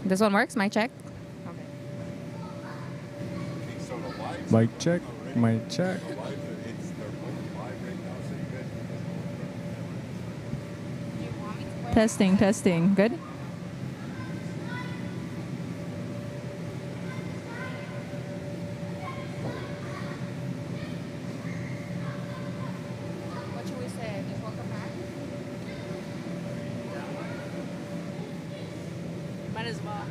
This one works? Mic check? Mic check. Mic check. Testing, testing. Good? What should we say? Just welcome back? Might as well.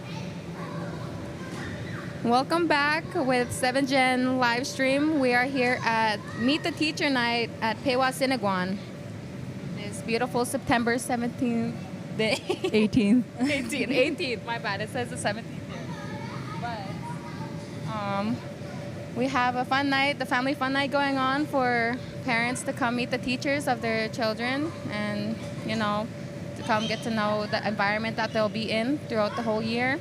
Welcome back with 7 Gen live stream. We are here at Meet the Teacher Night at Pewasenakwan. It's beautiful September 17th day. 18. 18th, my bad. It says the 17th here. But we have a fun night, the family fun night going on for parents to come meet the teachers of their children and, to come get to know the environment that they'll be in throughout the whole year.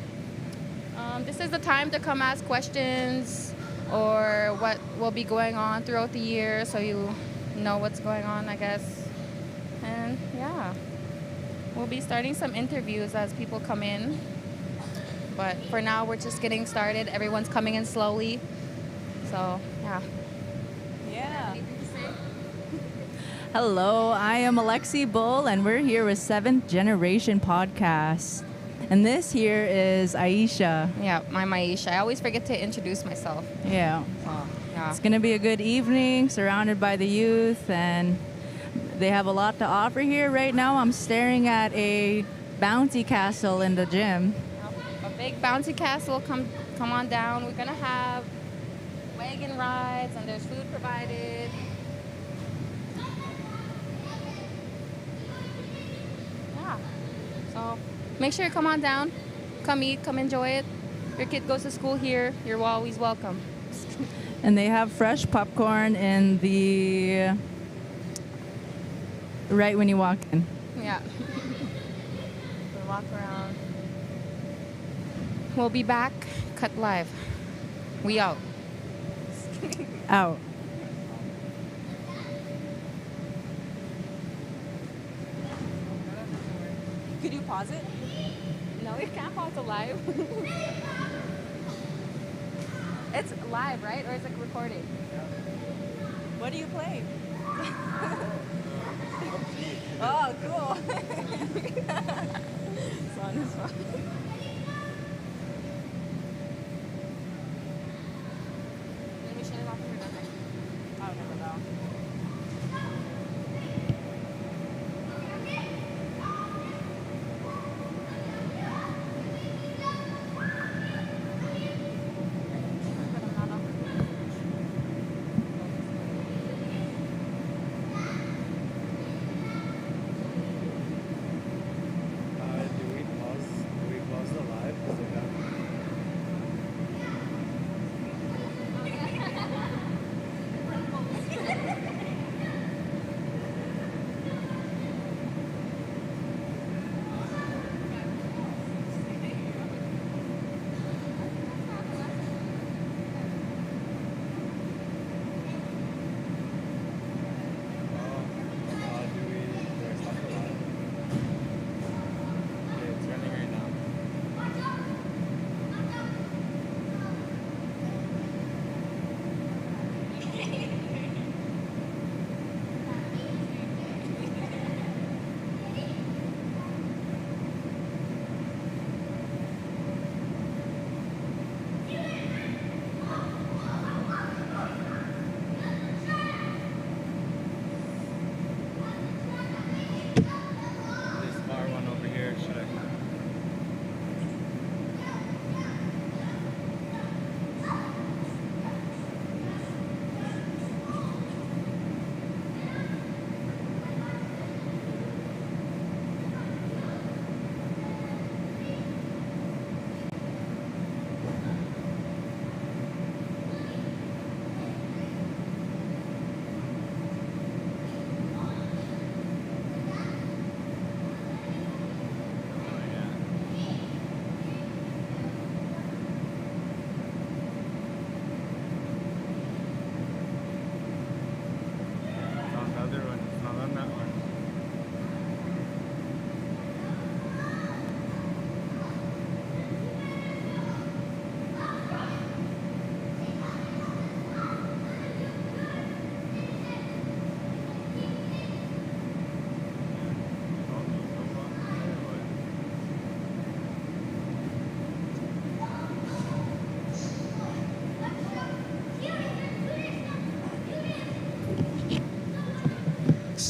This is the time to come ask questions or what will be going on throughout the year so you know what's going on, I guess. And yeah, we'll be starting some interviews as people come in. But for now, we're just getting started. Everyone's coming in slowly. So, yeah. Yeah. Hello, I am Alexi Bull, and we're here with 7th Generation Podcast. And this here is Aisha. Yeah, I'm Aisha. I always forget to introduce myself. Yeah. So, yeah. It's going to be a good evening surrounded by the youth, and they have a lot to offer here. Right now, I'm staring at a bouncy castle in the gym. A big bouncy castle. Come on down. We're going to have wagon rides, and there's food provided. Yeah. So make sure you come on down. Come eat. Come enjoy it. Your kid goes to school here. You're always welcome. And they have fresh popcorn in the... right when you walk in. Yeah. We'll walk around. We'll be back. Cut live. We out. Out. Could you pause it? No, you can't pause the live. It's live, right? Or is it recording? What do you play? Oh, cool. It's on his phone. Let me shut it off for nothing. I'll never know. Do we pause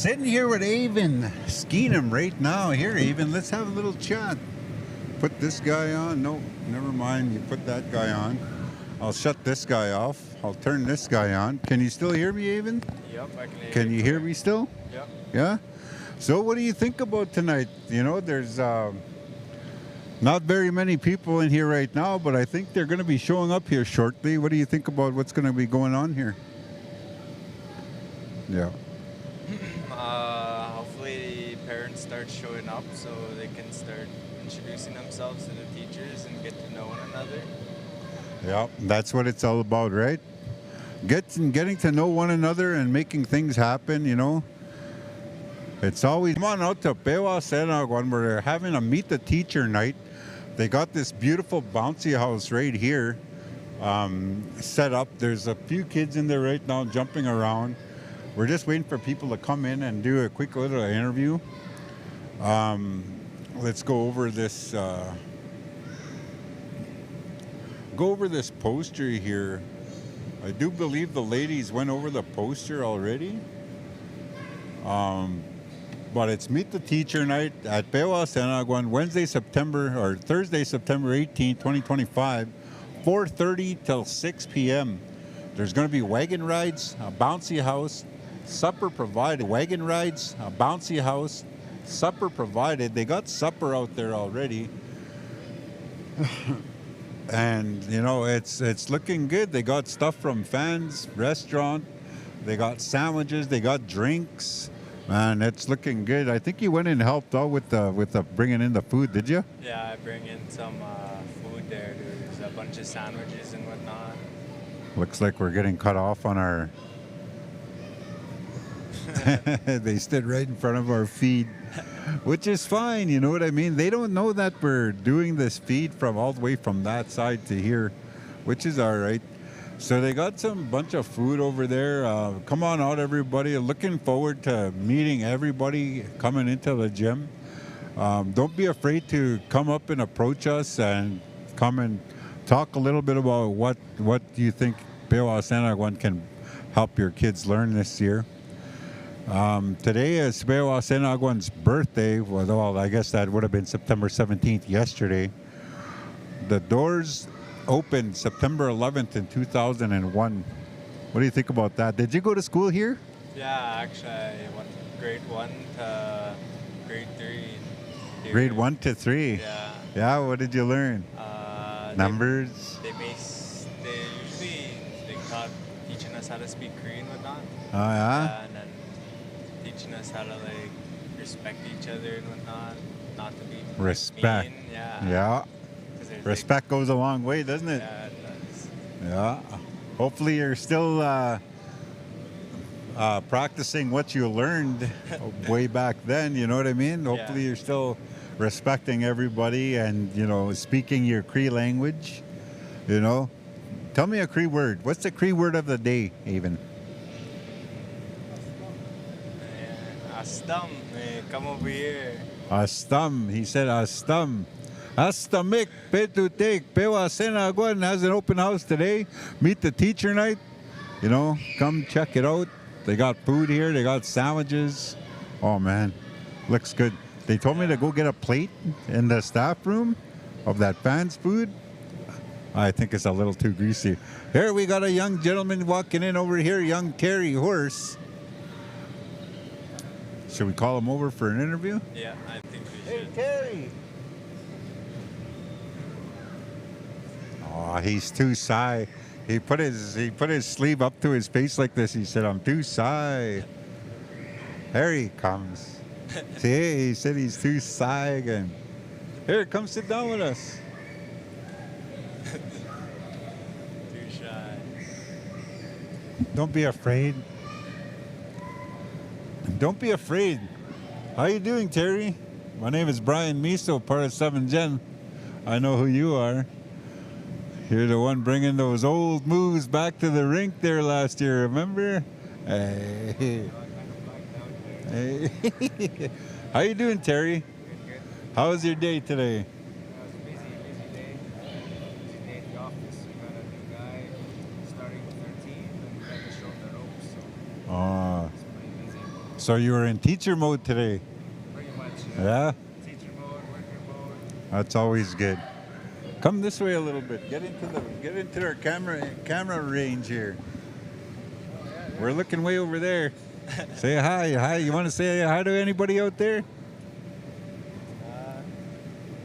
Sitting here with Avon, Skeenum right now. Here, Avon, let's have a little chat. Put this guy on. No, never mind. You put that guy on. I'll shut this guy off. I'll turn this guy on. Can you still hear me, Avon? Yep, I can hear you. Can you hear me still? Yep. Yeah? So what do you think about tonight? You know, there's not very many people in here right now, but I think they're going to be showing up here shortly. What do you think about what's going to be going on here? Yeah. Hopefully parents start showing up so they can start introducing themselves to the teachers and get to know one another. Yeah, that's what it's all about, right? Getting to know one another and making things happen, you know. It's always, come on out to Pewasenakwan. We're having a meet the teacher night. They got this beautiful bouncy house right here set up. There's a few kids in there right now jumping around. We're just waiting for people to come in and do a quick little interview. Let's go over this. Go over this poster here. I do believe the ladies went over the poster already. But it's Meet the Teacher Night at Pewasenakwan, Thursday, September 18, 2025, 4:30 till 6 p.m. There's going to be wagon rides, a bouncy house, supper provided. Wagon rides, a bouncy house, supper provided. They got supper out there already. And, you know, it's looking good. They got stuff from Fans Restaurant. They got sandwiches. They got drinks. Man, it's looking good. I think you went and helped out with the bringing in the food, did you? Yeah, I bring in some food there. There's a bunch of sandwiches and whatnot. Looks like we're getting cut off on our... They stood right in front of our feed, which is fine, you know what I mean? They don't know that we're doing this feed from all the way from that side to here, which is all right. So they got some bunch of food over there. Come on out, everybody. Looking forward to meeting everybody coming into the gym. Don't be afraid to come up and approach us and come and talk a little bit about what you think Pewasenakwan can help your kids learn this year. Today is Pewasenakwan's birthday. Well, I guess that would have been September 17th yesterday. The doors opened September 11th in 2001. What do you think about that? Did you go to school here? Yeah, actually, I went grade 1 to grade 3. Here. Grade 1 to 3? Yeah. Yeah, what did you learn? Numbers? They taught teaching us how to speak Korean and whatnot. Oh, yeah? And then teaching us how to, like, respect each other and whatnot. Not to be Respect. mean. Yeah. Yeah. Respect goes a long way, doesn't it? Yeah, it does. Yeah. Hopefully you're still practicing what you learned way back then, you know what I mean? Hopefully you're still respecting everybody and, you know, speaking your Cree language, you know? Tell me a Cree word. What's the Cree word of the day, even? Astam, come over here. Astam. He said astam. Astamik Petutek Pewasenakwan has an open house today. Meet the teacher night. You know, come check it out. They got food here. They got sandwiches. Oh man, looks good. They told me to go get a plate in the staff room of that Fans food. I think it's a little too greasy. Here we got a young gentleman walking in over here, young Terry Horse. Should we call him over for an interview? Yeah, I think we should. Hey, Terry. Oh, he's too shy. He put his sleeve up to his face like this. He said, "I'm too shy." Here he comes. See, he said he's too shy again. Here, come sit down with us. Too shy. Don't be afraid. Don't be afraid. How you doing, Terry? My name is Brian Miso, part of 7 Gen. I know who you are. You're the one bringing those old moves back to the rink there last year, remember? Hey. Hey. How you doing, Terry? Good. How was your day today? It was a busy day. Busy day at the office. We got a new guy starting with 13, and we got to show him the ropes. So Oh. it's pretty busy. So you were in teacher mode today. Pretty much. Yeah? Teacher mode, worker mode. That's always good. Come this way a little bit. Get into our camera range here. We're looking way over there. Say hi. Hi. You want to say hi to anybody out there?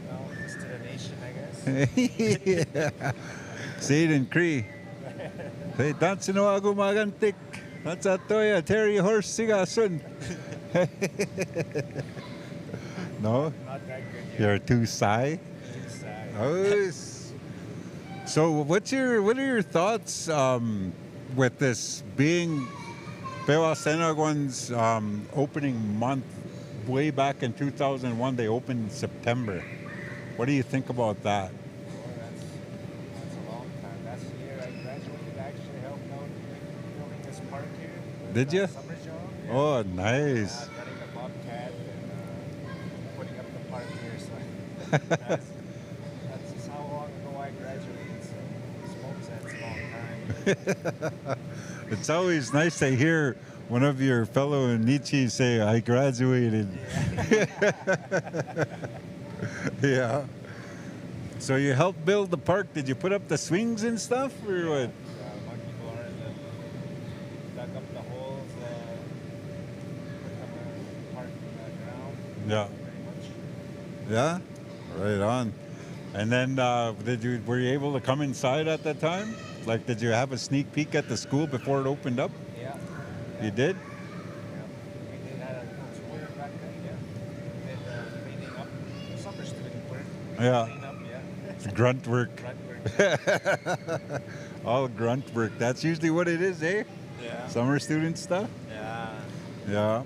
No, just to the nation, I guess. Yeah. Say it in Cree. Say, dansin o ako magantik. That's a toya, Terry horse sigasun. No? Not that good yet. You're too shy? Too sad. Oh, so what are your thoughts with this being Pewasenakwan's opening month? Way back in 2001, they opened in September. What do you think about that? Oh, that's a long time. Last year I graduated. I actually helped out building this park here. With, Did you? Summer job. Oh, nice. Getting the bobcat and putting up the park here. So that's just how long ago I graduated. So smokes, that's a long time. It's always nice to hear one of your fellow Nietzsche say, I graduated. Yeah. So you helped build the park. Did you put up the swings and stuff or what? Monkey bars, dug up the holes, put them in the park ground. Yeah. Pretty much. Yeah? Right on. And then were you able to come inside at that time? Like, did you have a sneak peek at the school before it opened up? Yeah. You did? Yeah. We did have a little tour back then, yeah. We did cleaning up, summer student work. Yeah. Clean up, yeah. It's grunt work. Grunt work. All grunt work. That's usually what it is, eh? Yeah. Summer student stuff? Yeah. Yeah.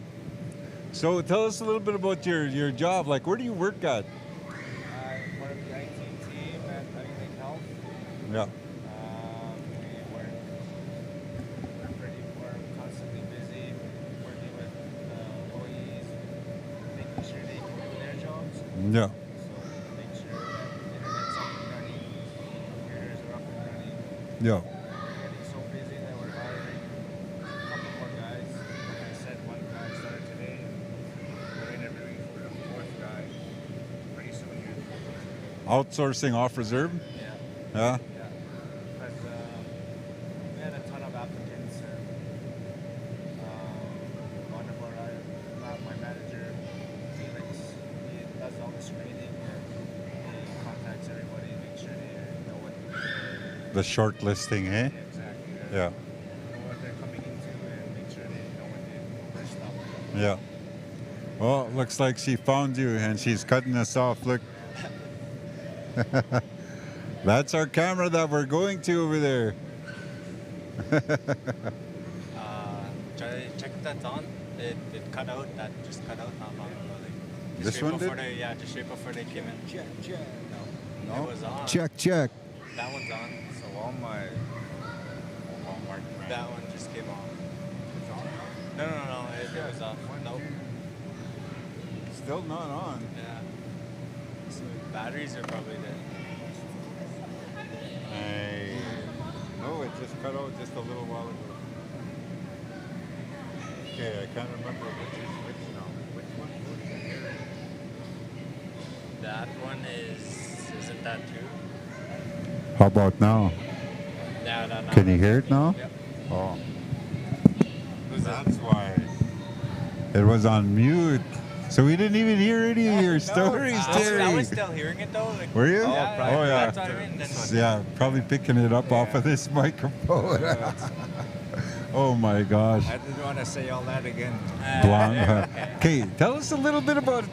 So tell us a little bit about your job. Like, where do you work at? I'm part of the IT team at Pewasenakwan Health. Yeah. We're constantly busy working with employees, making sure they can do their jobs. Yeah. So make sure that internet's up and running, computers are up and running. Yeah. We're getting so busy that we're hiring a couple more guys. Like I said, one guy started today, and we're interviewing for the fourth guy pretty soon here. Outsourcing off reserve? Yeah. Yeah. Yeah, but we had a ton of applicants, and one of my manager, Felix, he does all the screening, and he contacts everybody, make sure they know what The shortlisting, eh? exactly Yeah. know what they're coming into, and make sure they know what their stuff. Yeah. Well, it looks like she found you and she's cutting us off. Look. That's our camera that we're going to over there. Check if that's on. It cut out. That just cut out not long ago. Like, This one did? Just right before they came in. Check. No, it was on. Check. That one's on. So Walmart. That one just came on. No. It was off. Nope. Still not on. Yeah. So batteries are probably dead. Hey. No, it just cut out just a little while ago. Okay, I can't remember which is which now. Which one? That one isn't that too? How about now? No. Can you hear it now? Yep. Oh. That's why. It was on mute. So we didn't even hear any of your stories, Terry. I was still hearing it though. Like, Were you? Yeah, Oh, yeah. That's what I mean. Then, Yeah, probably picking it up off of this microphone. Oh my gosh. I didn't want to say all that again. Blonde. Okay, tell us a little bit about.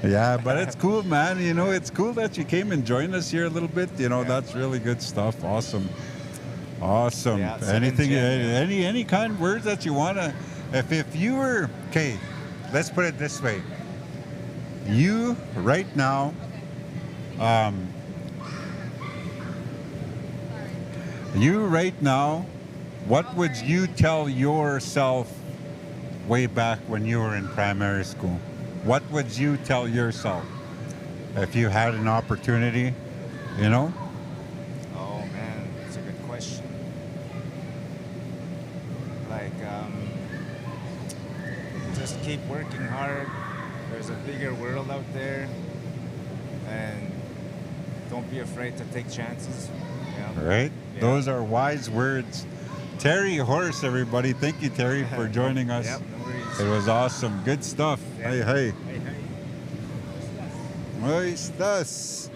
Yeah, but it's cool, man. You know, it's cool that you came and joined us here a little bit. You know, that's really good stuff. Awesome. Yeah, Anything? seventh gen, Any kind of words that you wanna? If you were okay, let's put it this way. You right now. You right now, what would you tell yourself way back when you were in primary school? What would you tell yourself if you had an opportunity, you know? Oh man, that's a good question. Like, keep working hard. There's a bigger world out there, and don't be afraid to take chances. You know? Right? Yeah. Those are wise words. Terry Horse, everybody. Thank you, Terry, for joining us. Yep, no worries. It was awesome. Good stuff. Yeah. Hey, hey. Hey, hey. ¿Cómo estás?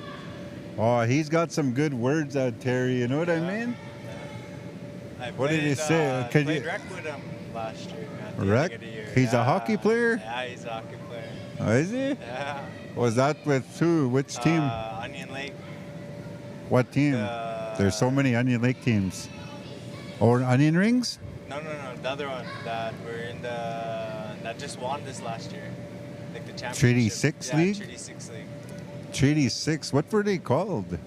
Oh, he's got some good words out, Terry. You know what I mean? I What did he played, say? Could played you- rec with him last year. At the Rec? end of the year. He's a hockey player? Yeah, he's a hockey player. Oh, is he? Yeah. Was that with who? Which team? Onion Lake. What team? There's so many Onion Lake teams. Or Onion Rings? No, the other one that we're in that just won this last year, like the championship. Treaty 6 yeah, League? Treaty 6 League. Treaty 6. What were they called?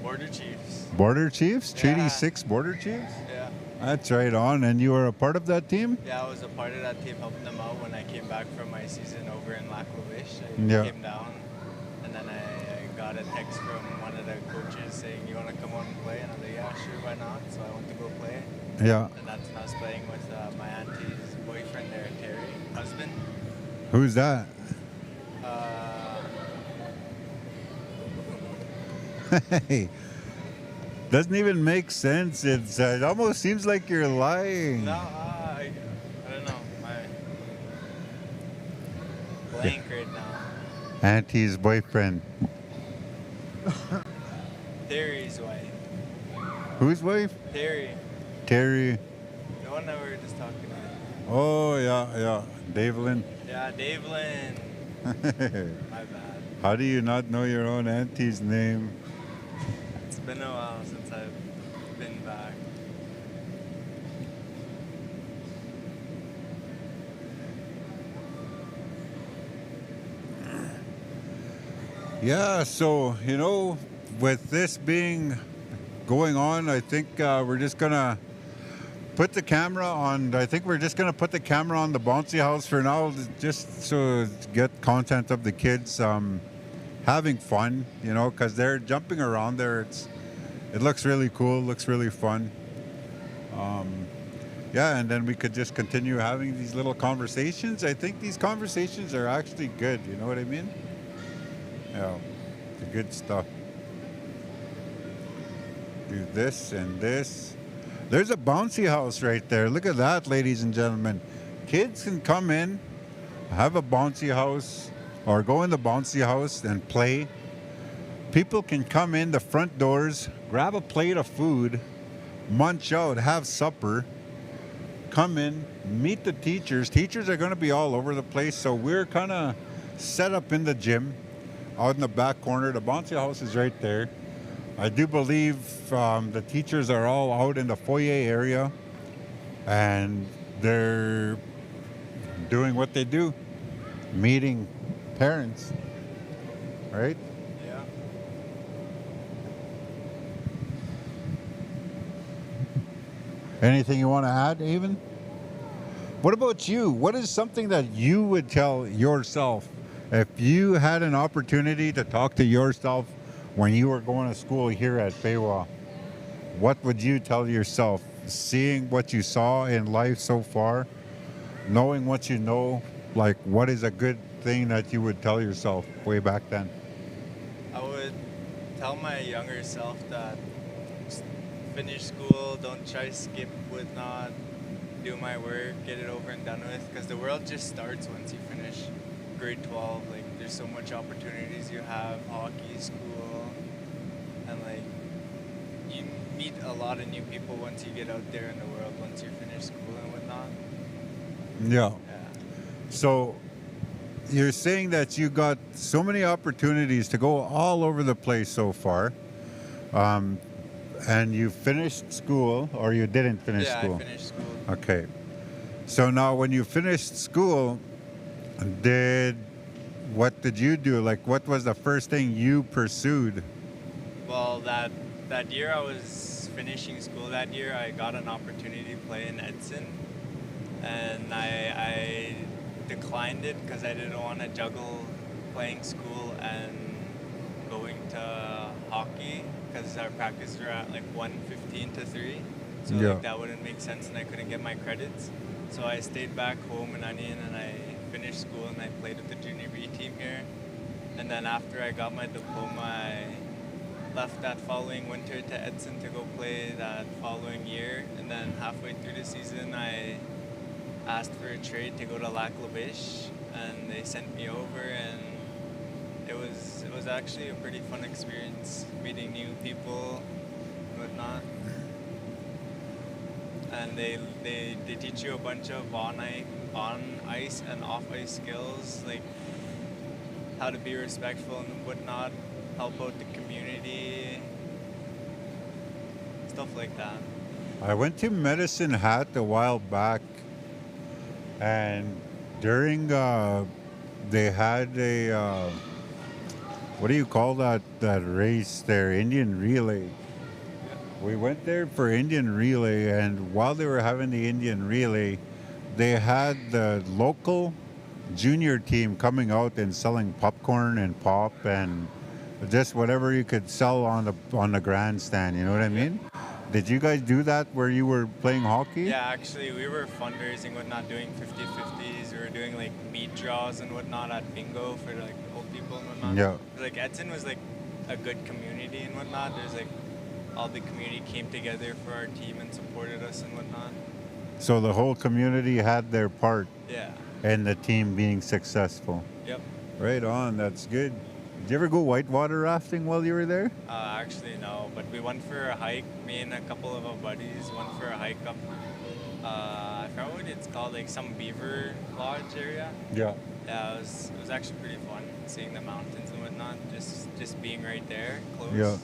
Border Chiefs. Border Chiefs? Treaty Yeah. 6 Border Chiefs? Yeah. That's right on. And you were a part of that team? Yeah, I was a part of that team, helping them out when I came back from my season over in Lac La Biche. Yeah. I came down, and then I got a text from one of the coaches saying, "You want to come on and play?" And I was like, "Yeah, sure, why not?" So I went to go play, Yeah. and that's when I was playing with my auntie's boyfriend there, Terry, husband. Who's that? Hey. Doesn't even make sense. It almost seems like you're lying. No, I don't know. My blank right now. Auntie's boyfriend. Terry's wife. Whose wife? Terry, Terry. the one that we were just talking about. Oh, yeah. Davelin. Yeah, Davelin. My bad. How do you not know your own auntie's name? It's been a while since I've been back. Yeah, so, with this being going on, I think we're just going to put the camera on. I think we're just going to put the camera on the bouncy house for now, just so to get content of the kids having fun, because they're jumping around there. It looks really cool, looks really fun. Yeah, and then we could just continue having these little conversations. I think these conversations are actually good, you know what I mean? Yeah, the good stuff. Do this and this. There's a bouncy house right there. Look at that, ladies and gentlemen. Kids can come in, have a bouncy house, or go in the bouncy house and play. People can come in the front doors, grab a plate of food, munch out, have supper, come in, meet the teachers. Teachers are going to be all over the place, so we're kind of set up in the gym out in the back corner. The bouncy house is right there. I do believe the teachers are all out in the foyer area, and they're doing what they do, meeting parents, right? Yeah. Anything you want to add, even? What about you? What is something that you would tell yourself if you had an opportunity to talk to yourself when you were going to school here at Pewa? What would you tell yourself, seeing what you saw in life so far, knowing what you know? Like, what is a good thing that you would tell yourself way back then? I would tell my younger self that just finish school, don't try to skip whatnot, do my work, get it over and done with, because the world just starts once you finish grade 12. Like, there's so much opportunities you have, hockey, school, and like you meet a lot of new people once you get out there in the world, once you finish school and whatnot. Yeah. Yeah. So you're saying that you got so many opportunities to go all over the place so far, and you finished school, or you didn't finish Yeah, school? I finished school. Okay. So now when you finished school, what did you do? Like, what was the first thing you pursued? Well, that year I was finishing school that year, I got an opportunity to play in Edson, and I declined it because I didn't want to juggle playing school and going to hockey, because our practices were at like 1:15 to 3, so Yeah. like, that wouldn't make sense and I couldn't get my credits. So I stayed back home in Onion and I finished school and I played with the junior B team here. And then after I got my diploma, I left that following winter to Edson to go play that following year. And then halfway through the season, I asked for a trade to go to Lac La Biche, and they sent me over, and it was actually a pretty fun experience, meeting new people and whatnot. And they teach you a bunch of on ice and off ice skills, like how to be respectful and whatnot, help out the community, stuff like that. I went to Medicine Hat a while back, and during they had a what do you call that race there? Indian relay. We went there for Indian relay, and while they were having the Indian relay, they had the local junior team coming out and selling popcorn and pop and just whatever you could sell on the grandstand. You know what I mean? Did you guys do that where you were playing hockey? Yeah, actually, we were fundraising, whatnot, doing 50-50s. We were doing like meat draws and whatnot at bingo for like old people and whatnot. Yeah. Like Edson was like a good community and whatnot. There's like all the community came together for our team and supported us and whatnot. So the whole community had their part Yeah. in the team being successful. Yep. Right on, that's good. Did you ever go whitewater rafting while you were there? Actually, no, but we went for a hike. Me and a couple of our buddies went for a hike up. I forgot what it's called, like some beaver lodge area. Yeah. Yeah, it was actually pretty fun seeing the mountains and whatnot. Just being right there, close. Yeah.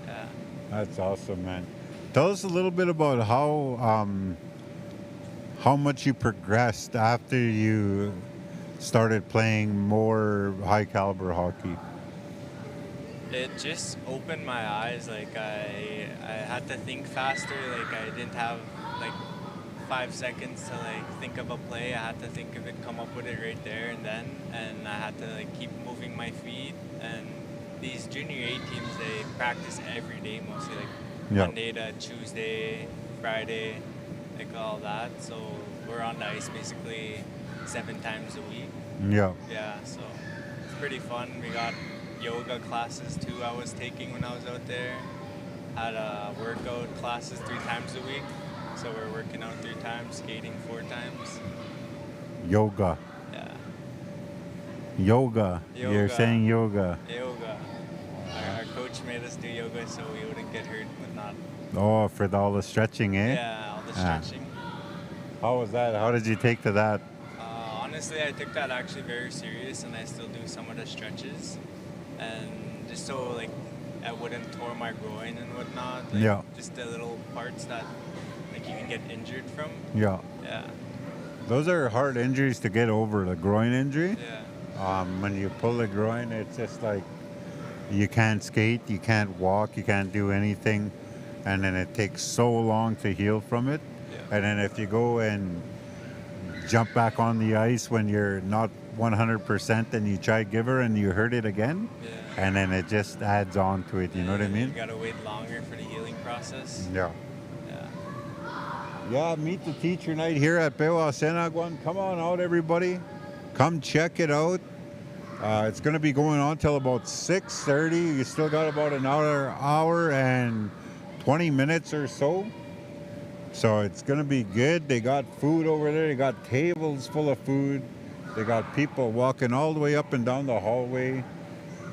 Yeah. That's awesome, man. Tell us a little bit about how much you progressed after you started playing more high caliber hockey. It just opened my eyes. Like I had to think faster. Like I didn't have like 5 seconds to like think of a play. I had to think of it, come up with it right there and then, and I had to like keep moving my feet. And these junior A teams, they practice every day, mostly like Yeah. Monday to Tuesday, Friday, like all that. So we're on the ice basically 7 times a week. Yeah. Yeah, so it's pretty fun. We got yoga classes too I was taking when I was out there. Had workout classes 3 times a week. So we're working out 3 times, skating 4 times. Yoga. Yeah. Yoga. You're Yoga. saying yoga. Yoga. Our coach made us do yoga so we wouldn't get hurt but not. Oh, for all the stretching, eh? Yeah, all the Ah. stretching. How was that? How did you take to that? Honestly, I took that actually very serious, and I still do some of the stretches, and just so like I wouldn't tore my groin and whatnot. Like, Yeah. Just the little parts that like you can get injured from. Yeah. Yeah. Those are hard injuries to get over, the groin injury. Yeah. When you pull the groin, it's just like you can't skate, you can't walk, you can't do anything. And then it takes so long to heal from it. Yeah. And then if you go and jump back on the ice when you're not 100% and you try give her and you hurt it again, Yeah. and then it just adds on to it, you know what I You mean? gotta wait longer for the healing process. Yeah. Yeah. Yeah, meet the teacher night here at Pewasenakwan. Come on out, everybody. Come check it out. It's going to be going on till about 6:30. You still got about an hour and 20 minutes or so. So it's going to be good. They got food over there. They got tables full of food. They got people walking all the way up and down the hallway.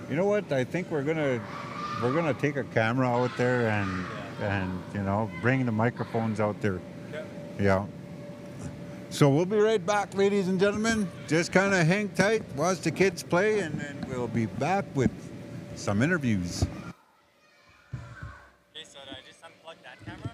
You know what? I think we're gonna take a camera out there and you know, bring the microphones out there. Yeah. Yeah. So we'll be right back, ladies and gentlemen. Just kind of hang tight, watch the kids play, and then we'll be back with some interviews. Okay, so I just unplugged that camera.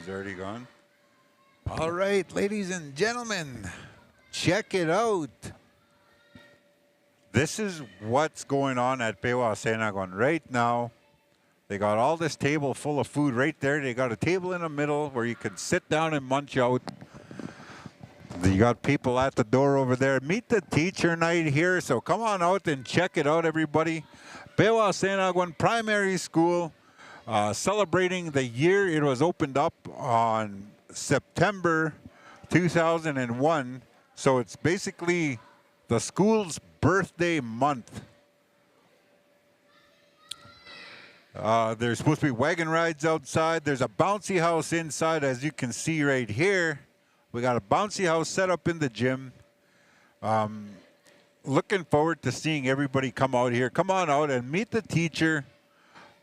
already gone. All right, ladies and gentlemen, check it out. This is what's going on at Pewasenakwan right now. They got all this table full of food right there. They got a table in the middle where you can sit down and munch out. You got people at the door over there. Meet the teacher night here, so come on out and check it out, everybody. Pewasenakwan Primary School, celebrating the year it was opened up on September 2001. So it's basically the school's birthday month. There's supposed to be wagon rides outside. There's a bouncy house inside, as you can see right here. We got a bouncy house set up in the gym. Looking forward to seeing everybody come out here. Come on out and meet the teacher.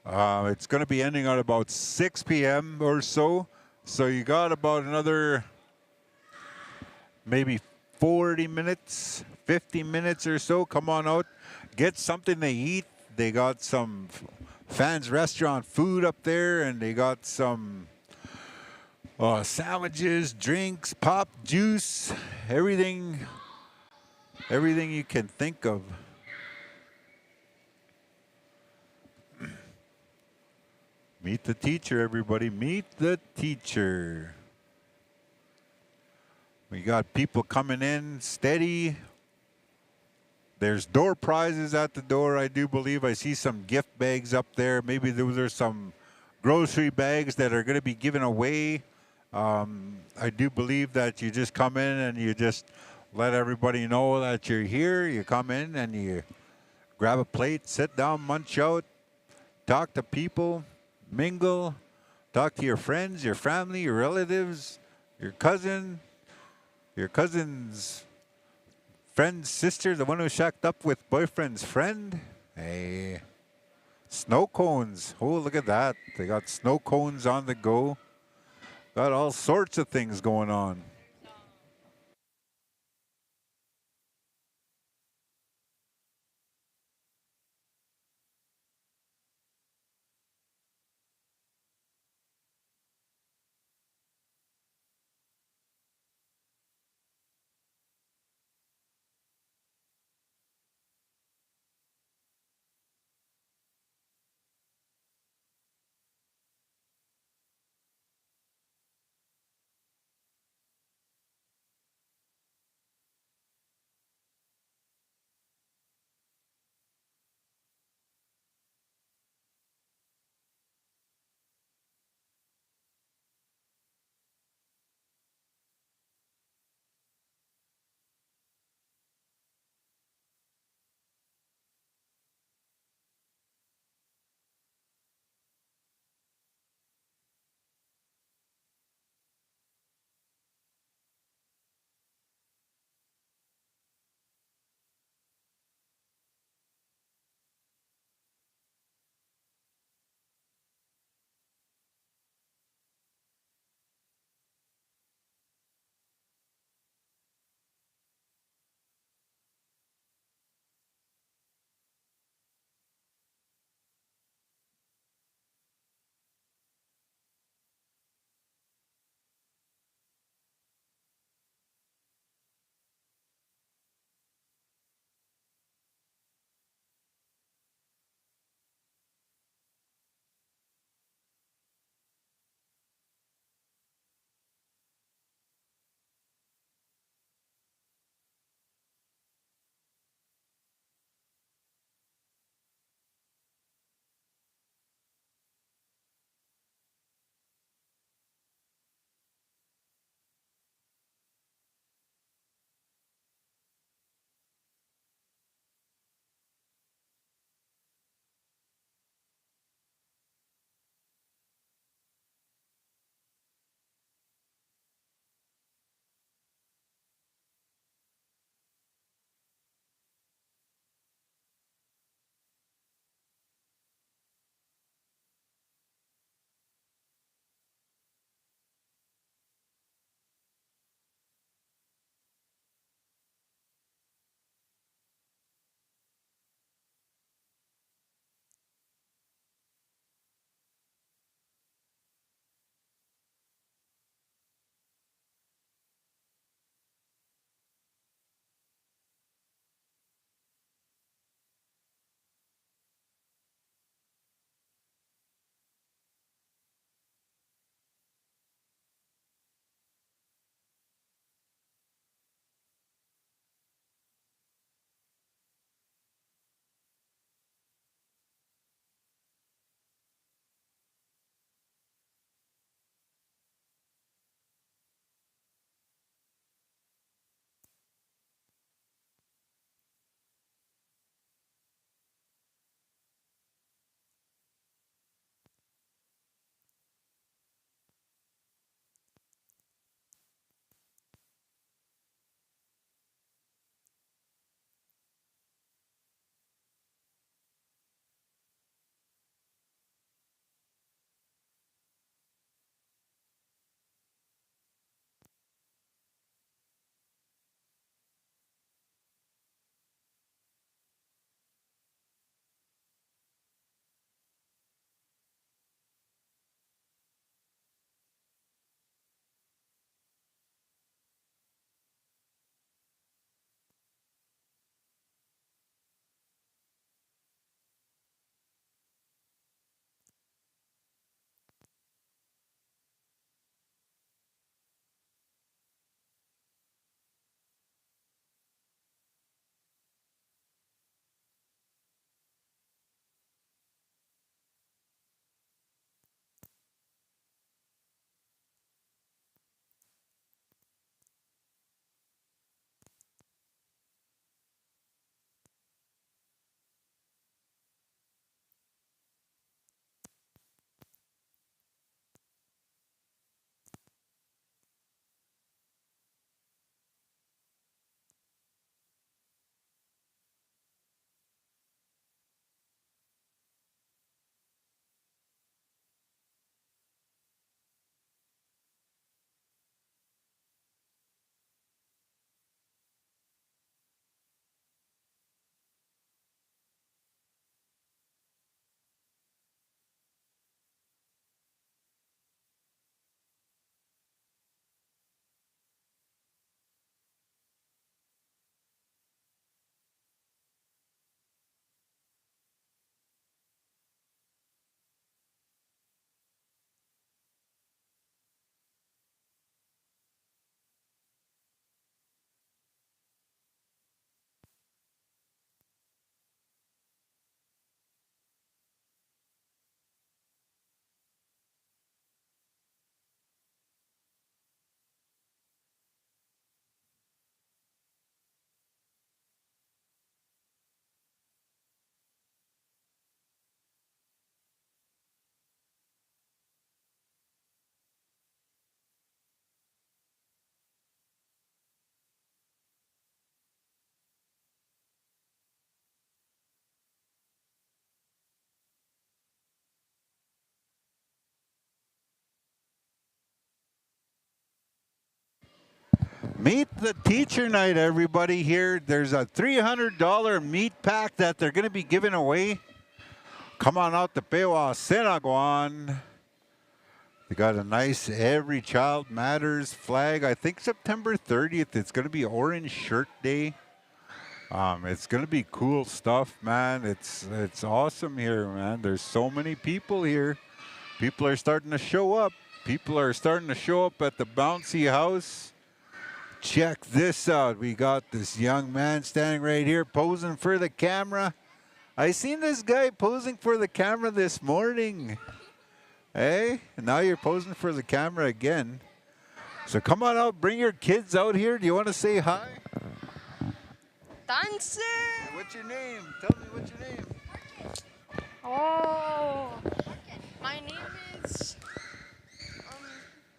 It's going to be ending at about 6 p.m. or so. So you got about another maybe 40 minutes, 50 minutes or so. Come on out. Get something to eat. They got some Fans Restaurant food up there, and they got some sandwiches, drinks, pop, juice, everything you can think of. Meet the teacher, everybody. Meet the teacher. We got people coming in steady. There's door prizes at the door, I do believe. I see some gift bags up there. Maybe those are some grocery bags that are going to be given away. I do believe that you just come in and you just let everybody know that you're here. You come in and you grab a plate, sit down, munch out, talk to people, mingle, talk to your friends, your family, your relatives, your cousin, your cousin's friend's sister, the one who shacked up with boyfriend's friend. Hey, snow cones. Oh, look at that. They got snow cones on the go. Got all sorts of things going on. Meet the teacher night, everybody here. There's a $300 meat pack that they're going to be giving away. Come on out to Pewasenakwan. They got a nice Every Child Matters flag. I think September 30th, it's going to be Orange Shirt Day. It's going to be cool stuff, man. It's awesome here, man. There's so many people here. People are starting to show up. People are starting to show up at the bouncy house. Check this out. We got this young man standing right here posing for the camera. I seen this guy posing for the camera this morning. Hey, now you're posing for the camera again. So come on out, bring your kids out here. Do you want to say hi? Dancer! What's your name? Tell me what's your name. Oh, my name is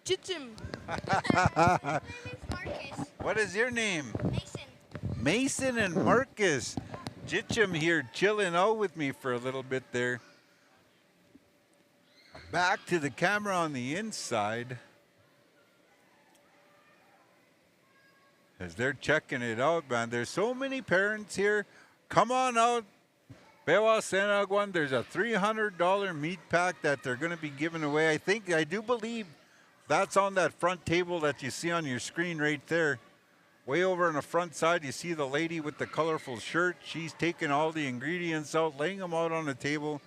Chichim. My name is Marcus. What is your name? Mason. Mason and Marcus. Jitchum here chilling out with me for a little bit there. Back to the camera on the inside. As they're checking it out, man. There's so many parents here. Come on out. Pewasenakwan, there's a $300 meat pack that they're going to be giving away. I do believe that's on that front table that you see on your screen right there. Way over on the front side, you see the lady with the colorful shirt. She's taking all the ingredients out, laying them out on the table.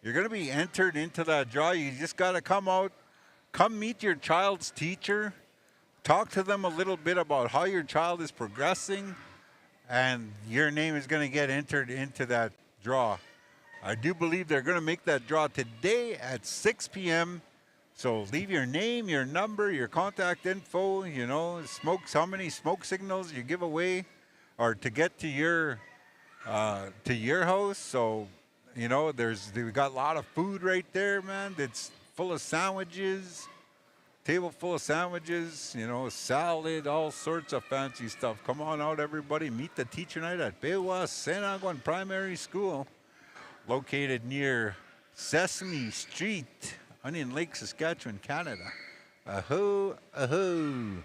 You're going to be entered into that draw. You just got to come out, come meet your child's teacher, talk to them a little bit about how your child is progressing, and your name is going to get entered into that draw. I do believe they're going to make that draw today at 6 p.m. So leave your name, your number, your contact info, you know, how many smoke signals you give away or to get to your house. So, you know, we got a lot of food right there, man. It's full of sandwiches, table full of sandwiches, you know, salad, all sorts of fancy stuff. Come on out, everybody. Meet the teacher night at Pewasenakwan Primary School, located near Sesame Street, Onion Lake, Saskatchewan, Canada. Aho, aho.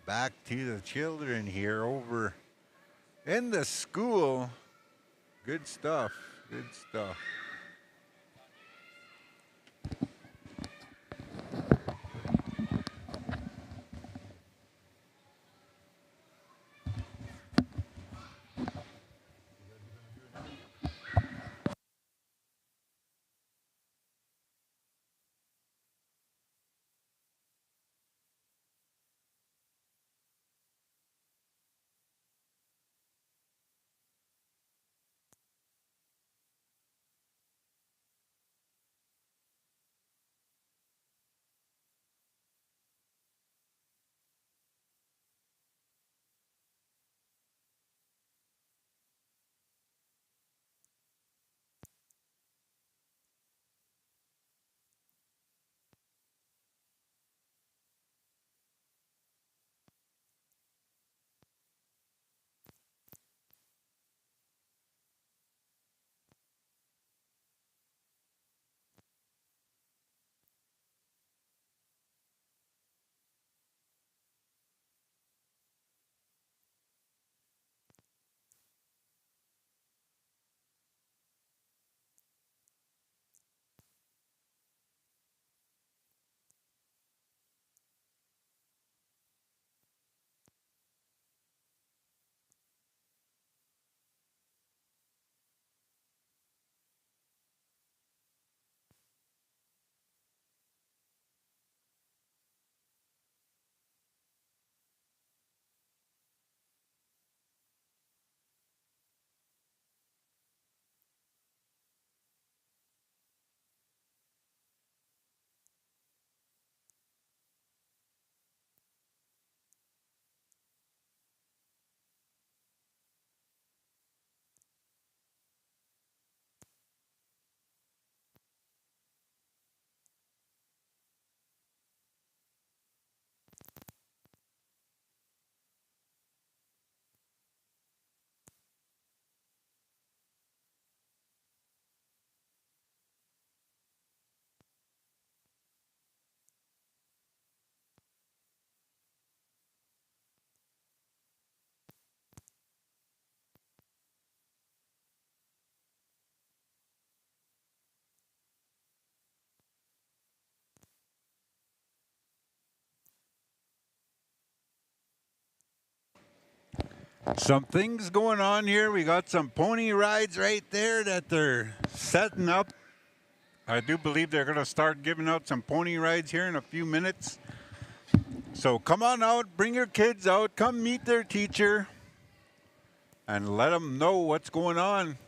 Back to the children here over in the school. Good stuff, good stuff. Some things going on here. We got some pony rides right there that they're setting up. I do believe they're going to start giving out some pony rides here in a few minutes. So come on out, bring your kids out, come meet their teacher, and let them know what's going on.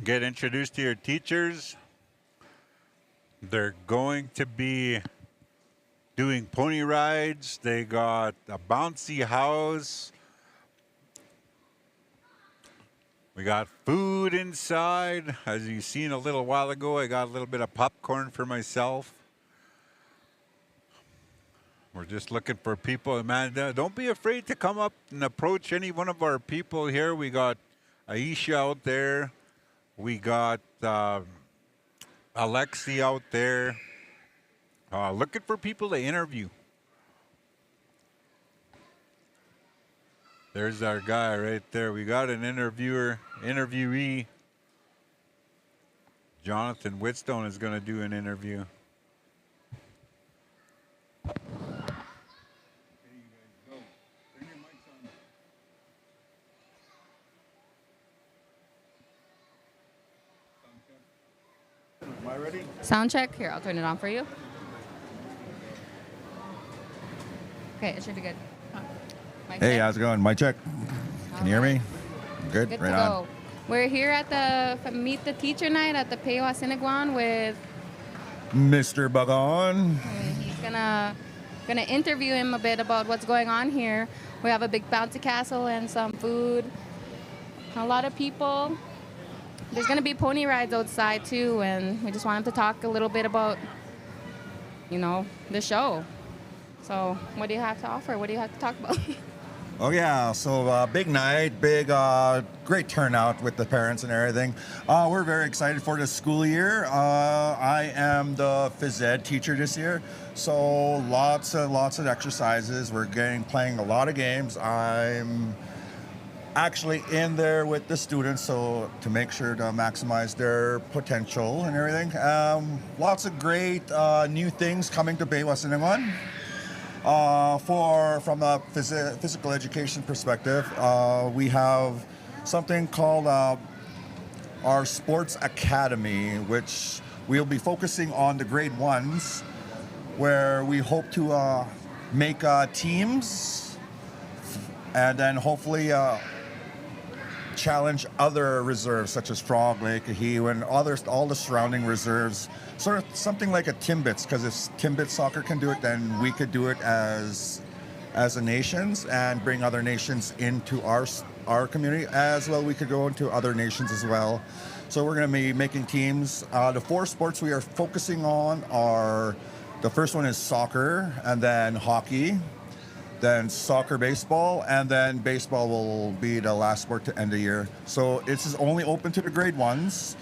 Get introduced to your teachers. They're going to be doing pony rides. They got a bouncy house. We got food inside. As you seen a little while ago, I got a little bit of popcorn for myself. We're just looking for people. Man, don't be afraid to come up and approach any one of our people here. We got Aisha out there. We got Alexi out there. Looking for people to interview. There's our guy right there. We got an interviewee. Jonathan Whitstone is going to do an interview. Am I ready? Sound check. Here, I'll turn it on for you. Okay, it should be good. Mic Hey, check. how's it going? Mic check. Can you hear me? Good. Good Right to on. go. We're here at the Meet the Teacher Night at the Pewasenakwan with. Mr. Bagon. And he's gonna interview him a bit about what's going on here. We have a big bouncy castle and some food. A lot of people. There's gonna be pony rides outside too, and we just wanted to talk a little bit about, the show. So, what do you have to offer? What do you have to talk about? Oh yeah, so big night, great turnout with the parents and everything. We're very excited for the school year. I am the phys ed teacher this year, so lots of exercises. We're playing a lot of games. I'm actually in there with the students, so to make sure to maximize their potential and everything. Lots of great new things coming to Pewasenakwan. From a physical education perspective, we have something called our Sports Academy, which we'll be focusing on the grade ones, where we hope to make teams and then hopefully challenge other reserves such as Frog Lake, Ahiu, and all the surrounding reserves. Sort of something like a Timbits, because if Timbits soccer can do it, then we could do it as a nations and bring other nations into our community as well. We could go into other nations as well. So we're going to be making teams. The 4 sports we are focusing on are, the first one is soccer, and then hockey, then soccer, baseball, and then baseball will be the last sport to end the year. So this is only open to the grade ones.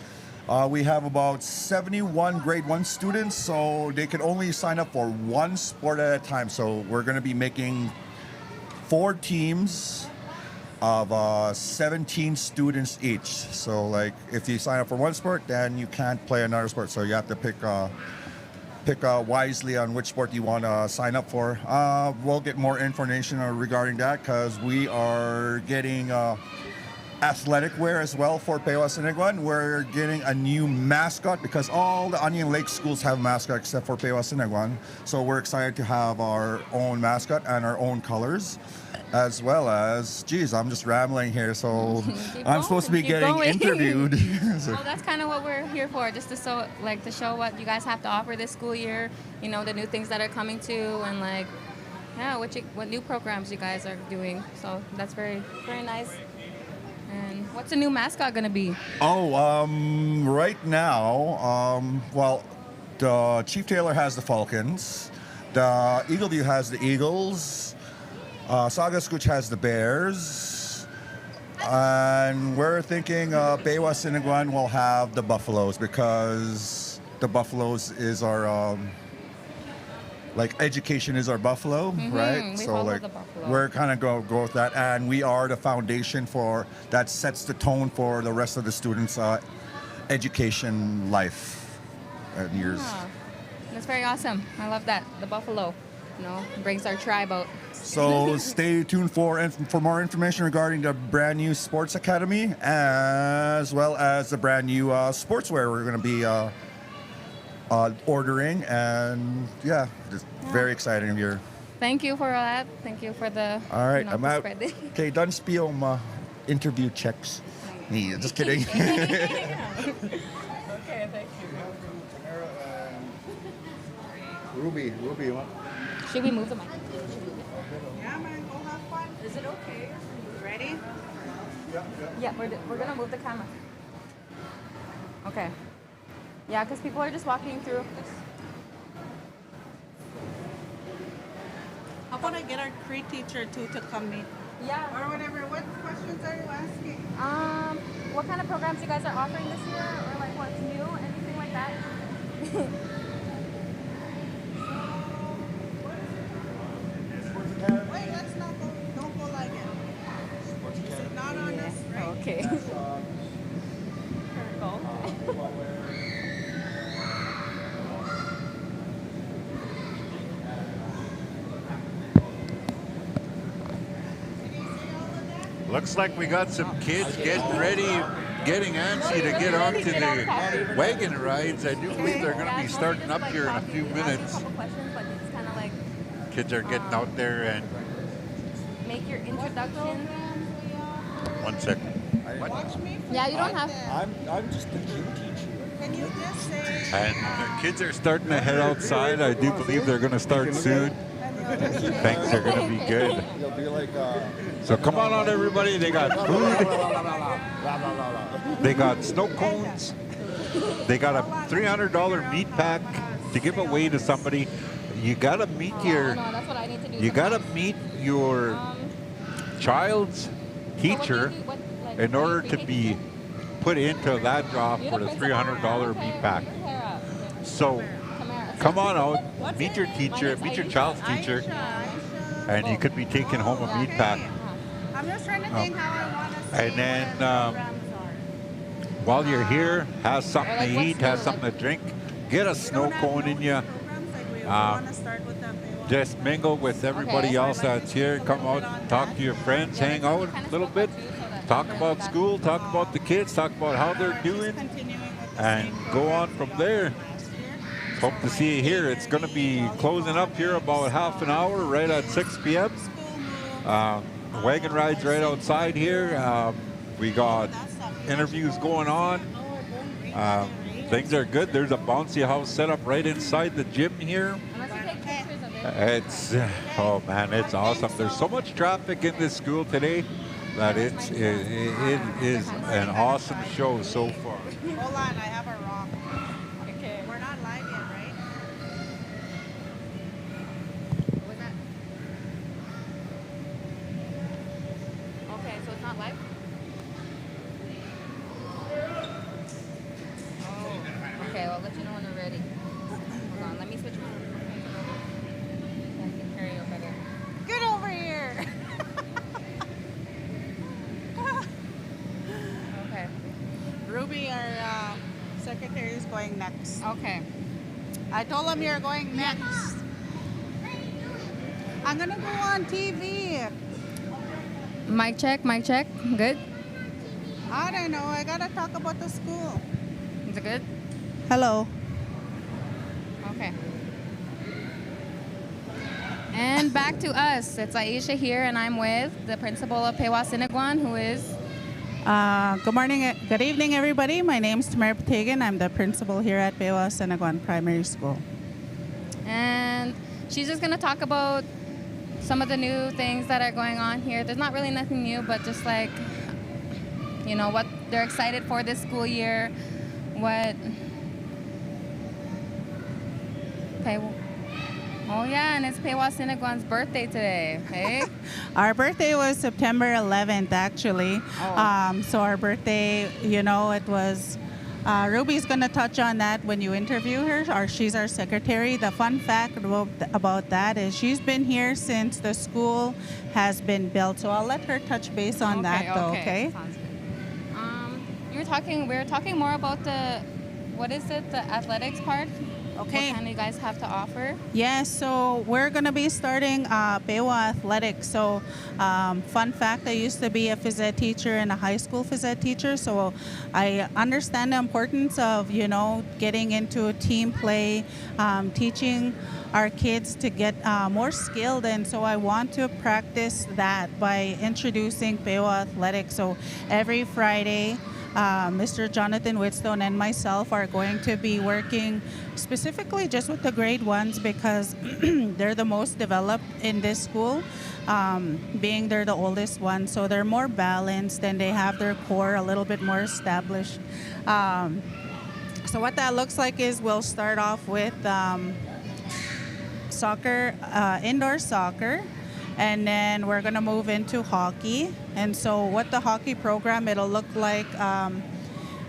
We have about 71 grade 1 students, so they can only sign up for one sport at a time. So we're going to be making 4 teams of 17 students each. So like if you sign up for one sport, then you can't play another sport. So you have to pick wisely on which sport you want to sign up for. We'll get more information regarding that because we are getting athletic wear as well for Pewasenakwan. We're getting a new mascot because all the Onion Lake schools have mascot except for Pewasenakwan. So we're excited to have our own mascot and our own colors, as well as, geez, I'm just rambling here. So I'm supposed to be getting interviewed. So. Well, that's kind of what we're here for, just to show what you guys have to offer this school year. The new things that are coming to, and what new programs you guys are doing. So that's very, very nice. And what's the new mascot going to be? Right now, the Chief Taylor has the Falcons, the Eagle View has the Eagles, Sagaskuch has the Bears, and we're thinking Pewasenakwan will have the Buffaloes because the Buffaloes is our education is our buffalo, right? We So follow the buffalo. we're kind of go with that, and we are the foundation that sets the tone for the rest of the students' education life and years. Yeah. That's very awesome. I love that, the buffalo. brings our tribe out. So stay tuned for more information regarding the brand new sports academy, as well as the brand new sportswear we're going to be ordering. And yeah, just very exciting year. Thank you for that. Thank you for the. All right, I'm the out. spread. Okay, done spiel my interview checks. Yeah, just kidding. Okay, thank you. Ruby, Should we move the mic? Yeah, man, go have fun. Is it okay? Ready? Yeah, we're gonna move the camera. Okay. Yeah, because people are just walking through. How about I get our Cree teacher too to come meet? Yeah. Or whatever. What questions are you asking? What kind of programs you guys are offering this year, or like what's new, anything like that? Wait, let's not go. Don't go like it. This is not on us, right? Okay. Looks like we got some kids getting ready, getting antsy to get onto the wagon rides. I do believe they're going to be starting up here in a few minutes. Kids are getting out there and... Make your introduction. 1 second. Yeah, you don't have. I'm just the gym teacher. Can you just say? And the kids are starting to head outside. I do believe they're going to start soon. Things are going to be good. You'll be like. So come on out, everybody. They got food. They got snow cones. They got a $300 meat pack to give away to somebody. You gotta meet your. That's what I need to do. You gotta meet your child's teacher in order to be put into that draw for the $300 meat pack. So come on out, meet your teacher, meet your child's teacher, and you could be taking home a meat pack. I'm just trying to think how I want to say. And then while you're here, have something to eat, have something to drink, get a snow cone in you. Just mingle with everybody else that's here. Come out, talk to your friends, hang out a little bit, talk about school, talk about the kids, talk about how they're doing, and go on from there. Hope to see you here. It's going to be closing up here about half an hour, right at 6 p.m. Wagon rides right outside here. We got interviews going on. Things are good. There's a bouncy house set up right inside the gym here. It's, oh man, it's awesome. There's so much traffic in this school today that it is an awesome show so far. Hold on, I have a rock. Okay. We're not live yet, right? What was that? Okay, so it's not live? Oh, okay, I'll let you know when we're ready. Hold on, let me switch my I can hear you better. Get over here. Okay. Ruby, our secretary, is going next. Okay. I told him you're going next. I'm gonna go on TV. Mic check, mic check. Good? I don't know. I gotta talk about the school. Is it good? Hello. Okay. And back to us. It's Aisha here, and I'm with the principal of Pewasenakwan, who is... Good morning, good evening, everybody. My name's Tamara Patagan. I'm the principal here at Pewasenakwan Primary School. And she's just going to talk about some of the new things that are going on here. There's not really nothing new, but just like, you know, what they're excited for this school year, what... Oh yeah, and it's Pewasenakwan's birthday today, hey? Our birthday was September 11th, actually. Oh. So our birthday, you know, it was... Ruby's going to touch on that when you interview her. She's our secretary. The fun fact about that is she's been here since the school has been built. So I'll let her touch base on that, though, okay? Sounds good. We were talking more about the, what is it, the athletics part? Okay. What can you guys have to offer? Yes, so we're going to be starting Pewa Athletics. So, fun fact, I used to be a phys ed teacher and a high school phys ed teacher. So, I understand the importance of, getting into team play, teaching our kids to get more skilled. And so, I want to practice that by introducing Pewa Athletics. So, every Friday, Mr. Jonathan Whitstone and myself are going to be working specifically just with the grade ones because they're the most developed in this school, being they're the oldest ones. So they're more balanced and they have their core a little bit more established. So what that looks like is we'll start off with soccer, indoor soccer. And then we're going to move into hockey. And so what the hockey program, it'll look like,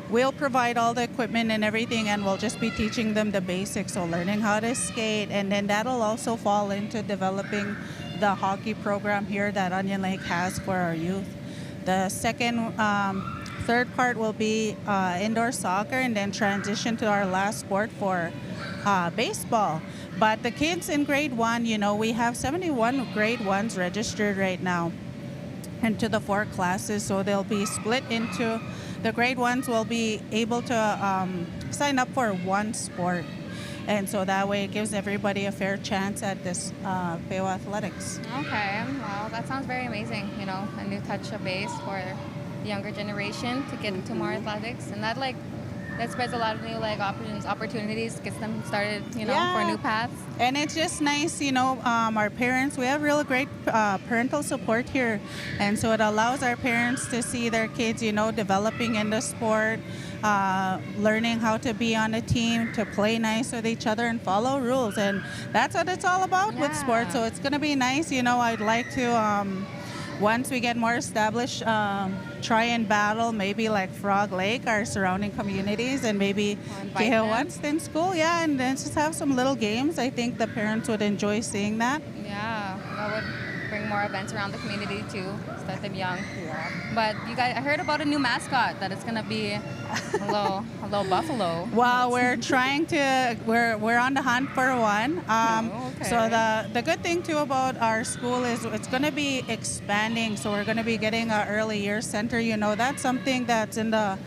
we'll provide all the equipment and everything, and we'll just be teaching them the basics, so learning how to skate. And then that'll also fall into developing the hockey program here that Onion Lake has for our youth. The third part will be indoor soccer, and then transition to our last sport for baseball. But the kids in grade one, we have 71 grade ones registered right now into the 4 classes. So they'll be split into, the grade ones will be able to sign up for one sport. And so that way it gives everybody a fair chance at this Pewa Athletics. Okay, well, that sounds very amazing. A new touch of base for the younger generation to get into more athletics. And that spreads a lot of new opportunities, gets them started, for new paths. And it's just nice, our parents, we have really great parental support here. And so it allows our parents to see their kids, developing in the sport, learning how to be on a team, to play nice with each other and follow rules. And that's what it's all about with sports. So it's going to be nice. I'd like to, once we get more established, try and battle maybe like Frog Lake, our surrounding communities, and maybe Pewasenakwan school, and then just have some little games. I think the parents would enjoy seeing that. Yeah, that would bring more events around the community too, start them young. Yeah. But you guys, I heard about a new mascot that it's gonna be a little buffalo. Well, we're trying to, we're on the hunt for one. Okay. So the good thing too about our school is it's going to be expanding. So we're going to be getting an early years center. That's something that's in the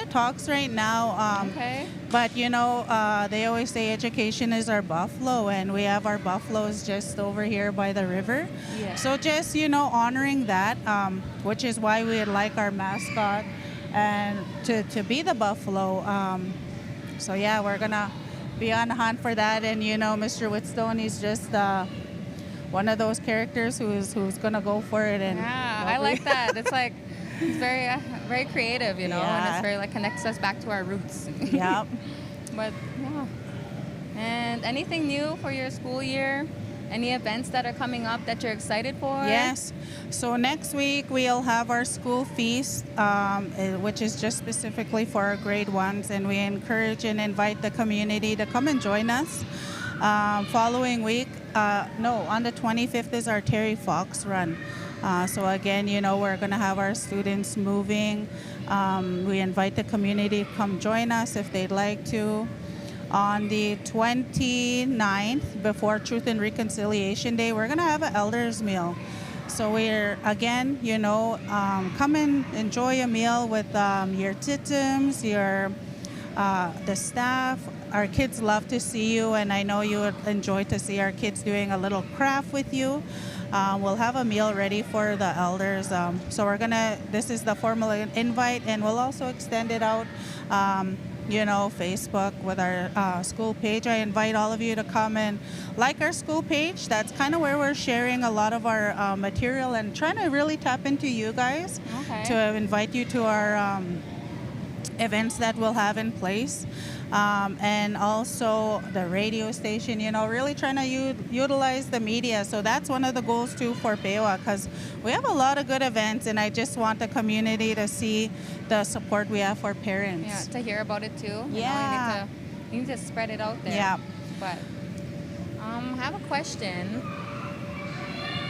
talks right now. Okay. But they always say education is our buffalo, and we have our buffaloes just over here by the river. Yeah. So just honoring that, which is why we like our mascot and to be the buffalo. So yeah, we're gonna be on the hunt for that. And Mr. Whitstone, he's just one of those characters who's gonna go for it. And I like that. It's very very creative, and it's very connects us back to our roots. Yeah. But yeah. And anything new for your school year? Any events that are coming up that you're excited for? Yes. So next week we'll have our school feast, which is just specifically for our grade ones, and we encourage and invite the community to come and join us. Following week, on the 25th is our Terry Fox run. So again, we're going to have our students moving. We invite the community to come join us if they'd like to. On the 29th, before Truth and Reconciliation Day, we're going to have an elders meal. So we're, again, come and enjoy a meal with your titums, the staff. Our kids love to see you, and I know you would enjoy to see our kids doing a little craft with you. We'll have a meal ready for the elders. So this is the formal invite, and we'll also extend it out, Facebook with our school page. I invite all of you to come and like our school page. That's kind of where we're sharing a lot of our material and trying to really tap into you guys to invite you to our events that we'll have in place. And also the radio station, really trying to utilize the media. So that's one of the goals too for Pewa, because we have a lot of good events, and I just want the community to see the support we have for parents. Yeah, to hear about it too. Yeah. You need to spread it out there. Yeah. But I have a question.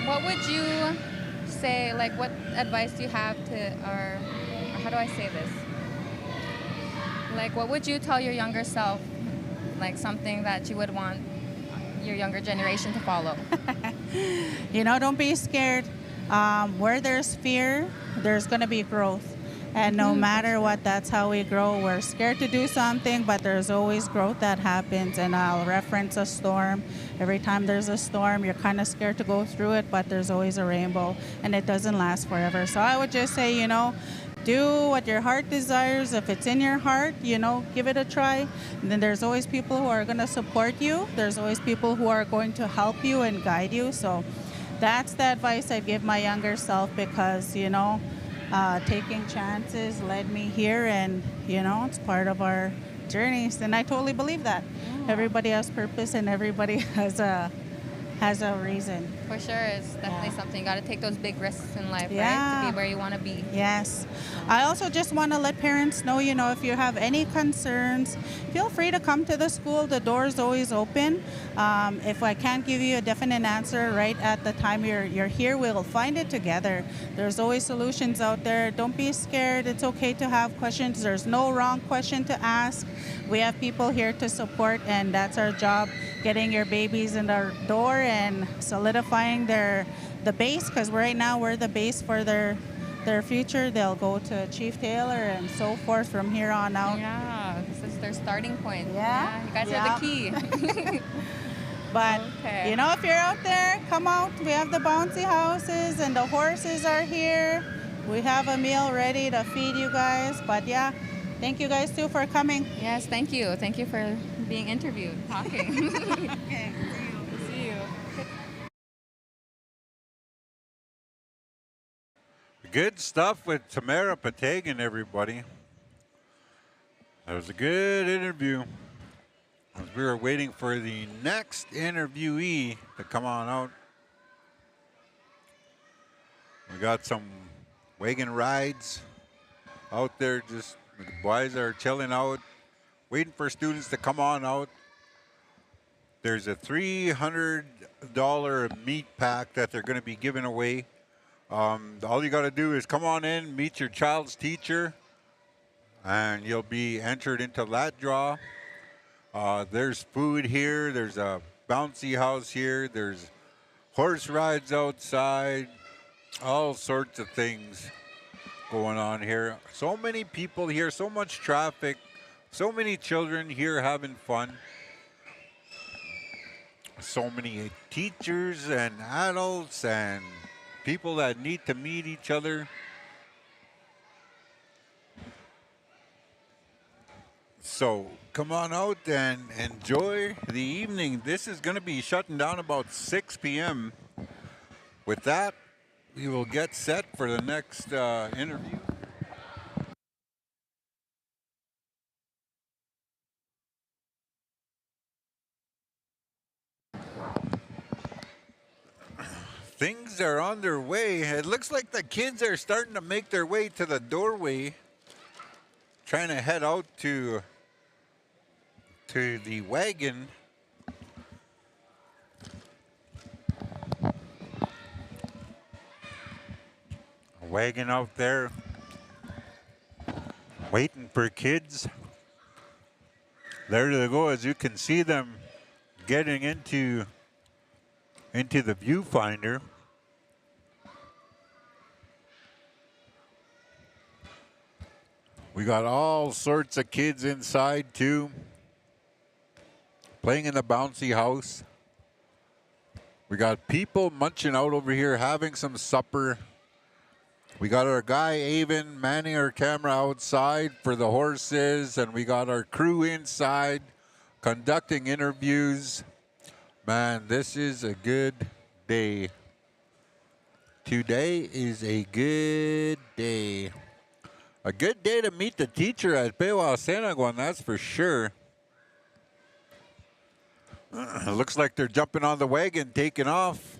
What would you say, what advice do you have to, or how do I say this? What would you tell your younger self like something that you would want your younger generation to follow? Don't be scared. Where there's fear, there's going to be growth. And no matter what, that's how we grow. We're scared to do something, but there's always growth that happens. And I'll reference a storm. Every time there's a storm, you're kind of scared to go through it, but there's always a rainbow, and it doesn't last forever. So I would just say, do what your heart desires. If it's in your heart, give it a try. And then there's always people who are going to support you. There's always people who are going to help you and guide you. So that's the advice I'd give my younger self because, taking chances led me here, and, it's part of our journeys. And I totally believe that. Everybody has purpose and everybody has a reason. For sure, it's definitely something. You got to take those big risks in life, Yeah. right? To be where you want to be. Yes. I also just want to let parents know, if you have any concerns, feel free to come to the school. The door is always open. If I can't give you a definite answer right at the time you're here, we'll find it together. There's always solutions out there. Don't be scared. It's okay to have questions. There's no wrong question to ask. We have people here to support, and that's our job, getting your babies in the door and solidifying the base, because right now we're the base for their future. They'll go to Chief Taylor and so forth from here on out. Yeah, this is their starting point. Yeah. You guys are the key. But, Okay. if you're out there, come out. We have the bouncy houses and the horses are here. We have a meal ready to feed you guys. But yeah, thank you guys too for coming. Yes, thank you. Thank you for being interviewed, talking. Okay. See you. Good stuff with Tamara Patagan, everybody. That was a good interview. As we were waiting for the next interviewee to come on out. We got some wagon rides out there. Just the boys are chilling out, waiting for students to come on out. There's a $300 meat pack that they're going to be giving away. All you got to do is come on in, meet your child's teacher, and you'll be entered into that draw. There's food here. There's a bouncy house here. There's horse rides outside. All sorts of things going on here. So many people here, so much traffic, so many children here having fun. So many teachers and adults and people that need to meet each other. So come on out and enjoy the evening. This is going to be shutting down about 6 p.m. With that, we will get set for the next interview. Things are on their way. It looks like the kids are starting to make their way to the doorway, trying to head out to the wagon. A wagon out there waiting for kids. There they go, as you can see them getting into the viewfinder. We got all sorts of kids inside too, playing in the bouncy house. We got people munching out over here, having some supper. We got our guy Avon manning our camera outside for the horses, and we got our crew inside conducting interviews. Man, this is a good day. Today is a good day. A good day to meet the teacher at Pewasenakwan, that's for sure. Looks like they're jumping on the wagon, taking off.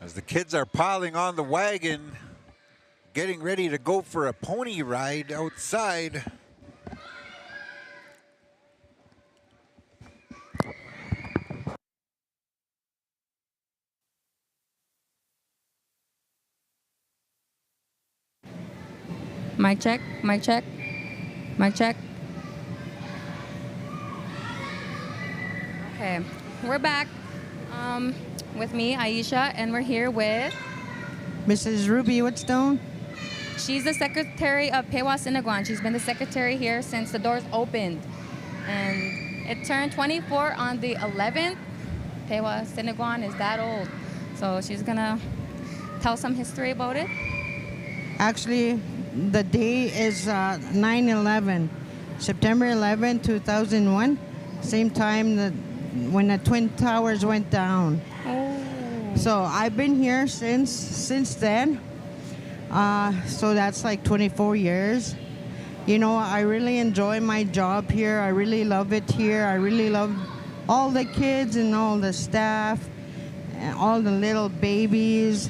As the kids are piling on the wagon, getting ready to go for a pony ride outside. Mic check, mic check, mic check. Okay, we're back with me, Aisha, and we're here with Mrs. Ruby Woodstone. She's the secretary of Pewasenakwan. She's been the secretary here since the doors opened. And it turned 24 on the 11th. Pewasenakwan is that old. So she's going to tell some history about it. Actually, the day is 9/11, September 11, 2001. Same time when the Twin Towers went down. Oh. So I've been here since then. So that's like 24 years. You know, I really enjoy my job here. I really love it here. I really love all the kids and all the staff and all the little babies.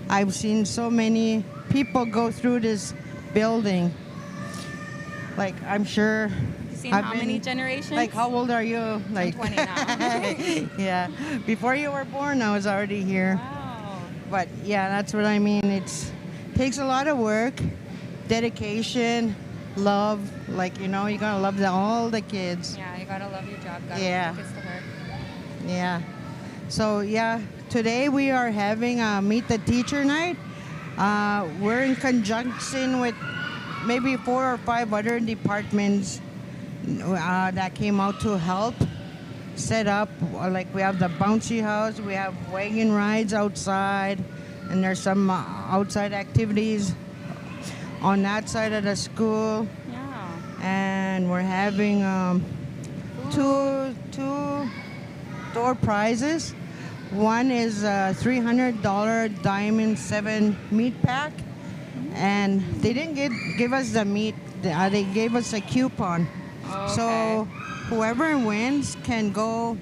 I've seen so many people go through this building. Like, I'm sure. Seen how many generations? Like, how old are you? Like, I'm 20 now. yeah. Before you were born, I was already here. Wow. But yeah, that's what I mean. It takes a lot of work, dedication, love. Like, you know, you gotta love all the kids. Yeah, you gotta love your job. Gotta Yeah. love the kids to work. Yeah. So yeah, today we are having a Meet the Teacher night. We're in conjunction with maybe 4 or 5 other departments that came out to help set up. Like, we have the bouncy house, we have wagon rides outside, and there's some outside activities on that side of the school. Yeah. And we're having two door prizes. One is a $300 Diamond 7 meat pack, and they didn't give us the meat. They gave us a coupon. Okay. So whoever wins can go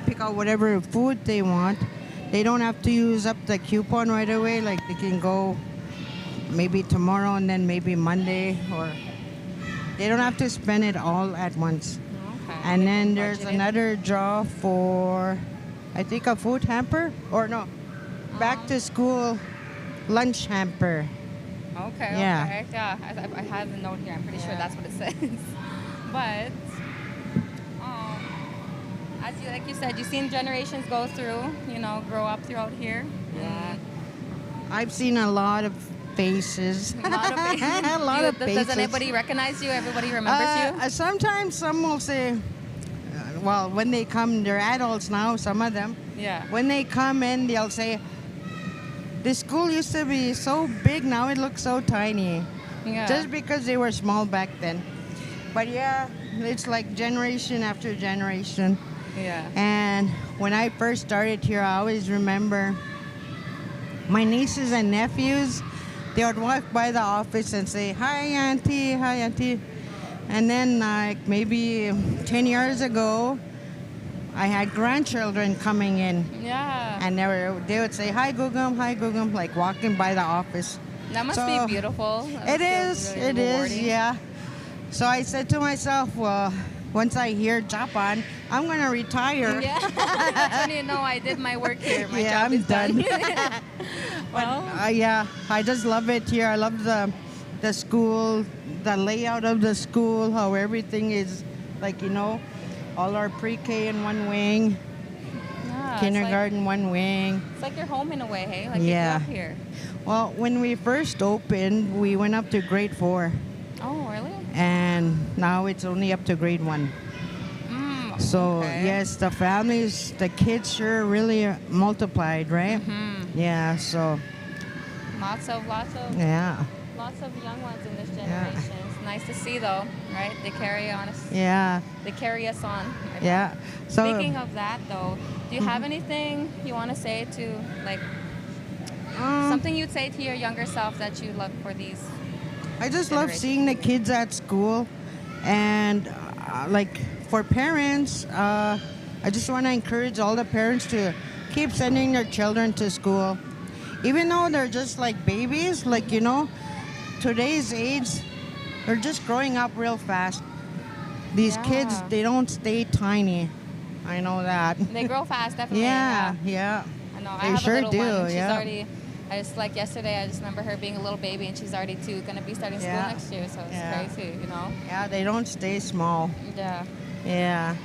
pick out whatever food they want. They don't have to use up the coupon right away. Like, they can go maybe tomorrow and then maybe Monday, or they don't have to spend it all at once. Okay. And then there's Budgeted. another draw for, I think, a food hamper, or no, back to school lunch hamper. Okay. Yeah. Okay. Yeah. I have the note here. I'm pretty sure that's what it says. But, like you said, you've seen generations go through, you know, grow up throughout here. Yeah. I've seen a lot of faces. A lot of faces. A lot of faces. Does anybody recognize you? Everybody remembers you? Sometimes some will say, well, when they come, they're adults now, some of them. Yeah. When they come in, they'll say, the school used to be so big, now it looks so tiny. Yeah. Just because they were small back then. But yeah, it's like generation after generation. Yeah. And when I first started here, I always remember my nieces and nephews, they would walk by the office and say, hi, Auntie, hi, Auntie. And then, like, maybe 10 years ago, I had grandchildren coming in. Yeah. And they would say, hi, Gugum, like walking by the office. That must So, be beautiful. It is, yeah. So I said to myself, well, once I hear Japan, I'm going to retire. Yeah. That's when you know I did my work here. My Yeah, job I'm is done. Well, yeah, I just love it here. I love the school, the layout of the school, how everything is, like, you know, all our pre-K in one wing, Yeah, kindergarten one wing. It's like your home in a way, hey? Like Yeah. you grew up here. Well, when we first opened, we went up to grade 4. Oh, really? And now it's only up to grade 1. So okay. yes, the families, the kids sure really multiplied, right? Mm-hmm. Yeah. So Lots of yeah, young ones in this generation. It's nice to see, though, right? They carry yeah, us on. yeah. So Speaking of that, though, do you have anything you want to say to, like, something you'd say to your younger self that you love for these? I just love seeing the kids at school, and like, for parents, I just want to encourage all the parents to keep sending their children to school. even though they're just like babies, like, today's age, they're just growing up real fast. These kids, Yeah. they don't stay tiny. I know that. They grow fast, definitely. Yeah. I know. I They have sure a little do, one. She's yeah. already. I just like yesterday. I just remember her being a little baby, and she's already going to be starting school Yeah. next year. So it's Yeah. crazy, Yeah, they don't stay small. Yeah. Yeah.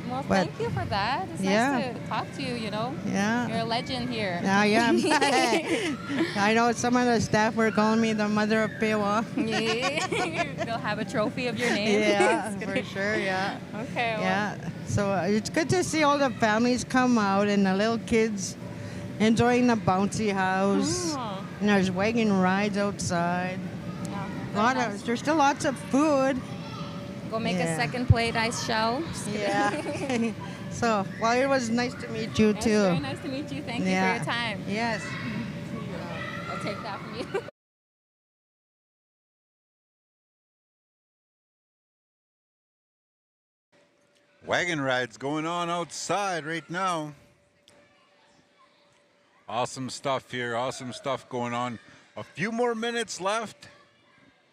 Well, But- thank you for that. It's Yeah. nice to talk to you. Yeah. You're a legend here. Yeah, yeah. I know some of the staff were calling me the mother of Pewa. Yeah. They'll have a trophy of your name. Yeah, It's for gonna- sure, yeah. Okay. Well, Yeah. So it's good to see all the families come out and the little kids enjoying the bouncy house. Oh. And there's wagon rides outside. Yeah, There's still lots of food. Go make a Yeah. second plate ice shell. Just kidding. Yeah. So, well, it was nice to meet you It's too. very nice to meet you. Thank you for your time. Yes. I'll take that from you. Wagon rides going on outside right now. Awesome stuff here. Awesome stuff going on. A few more minutes left,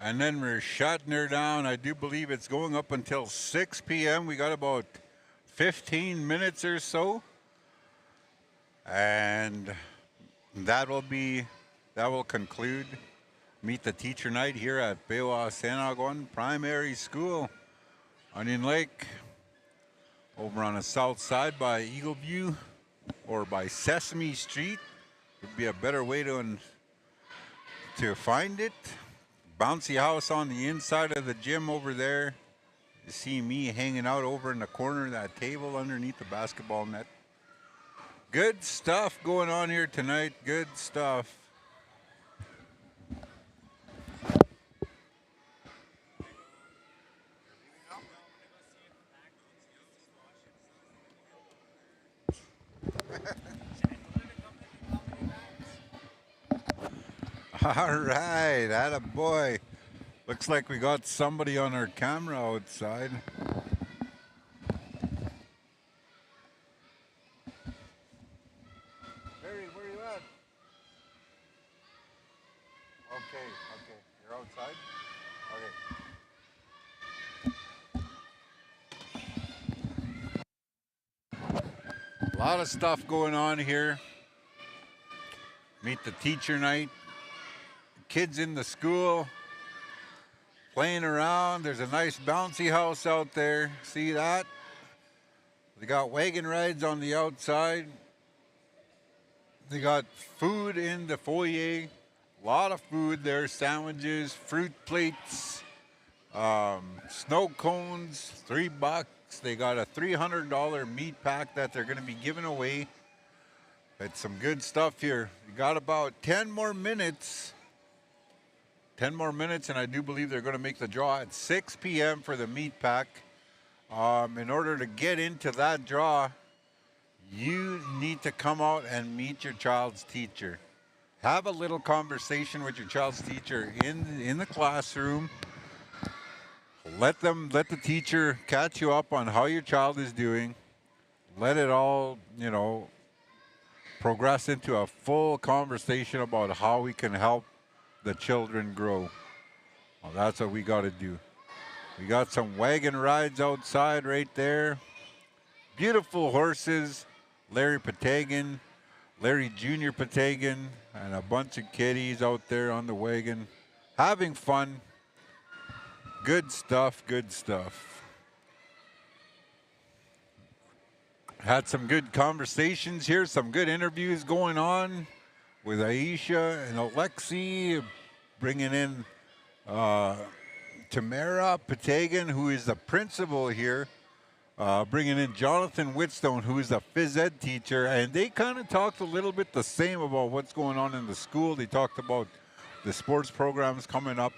and then we're shutting her down. I do believe it's going up until 6 p.m. We got about 15 minutes or so, and that will conclude Meet the Teacher Night here at Pewasenakwan Primary School, Onion Lake, over on the south side by Eagle View or by Sesame Street would be a better way to find it. Bouncy house on the inside of the gym over there. You see me hanging out over in the corner of that table underneath the basketball net. Good stuff going on here tonight. Good stuff. All right, attaboy. Looks like we got somebody on our camera outside. Barry, where are you at? Okay. You're outside? Okay. A lot of stuff going on here. Meet the Teacher Night. Kids in the school playing around. There's a nice bouncy house out there. See that? They got wagon rides on the outside. They got food in the foyer. A lot of food there. Sandwiches, fruit plates, snow cones, $3. They got a $300 meat pack that they're going to be giving away. It's some good stuff here. You got about 10 more minutes. 10 more minutes, and I do believe they're going to make the draw at 6 p.m. for the meat pack. In order to get into that draw, you need to come out and meet your child's teacher. Have a little conversation with your child's teacher in the classroom. Let the teacher catch you up on how your child is doing. Let it all, progress into a full conversation about how we can help the children grow. Well, that's what we got to do. We got some wagon rides outside right there. Beautiful horses. Larry Patagan, Larry Jr. Patagan, and a bunch of kiddies out there on the wagon having fun. Good stuff, good stuff. Had some good conversations here, some good interviews going on with Aisha and Alexi, bringing in Tamara Patagan, who is the principal here, bringing in Jonathan Whitstone, who is a phys ed teacher, and they kind of talked a little bit the same about what's going on in the school. They talked about the sports programs coming up.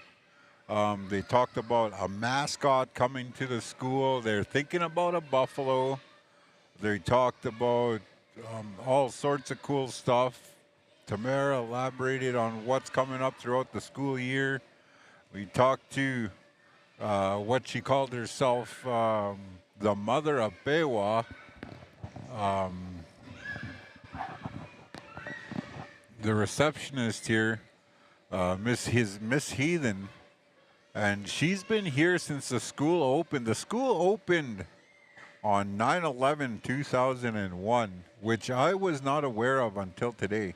They talked about a mascot coming to the school. They're thinking about a buffalo. They talked about all sorts of cool stuff. Tamara elaborated on what's coming up throughout the school year. We talked to what she called herself, the mother of Pewa. the receptionist here, Miss Heathen, and she's been here since the school opened. The school opened on 9/11/2001, which I was not aware of until today.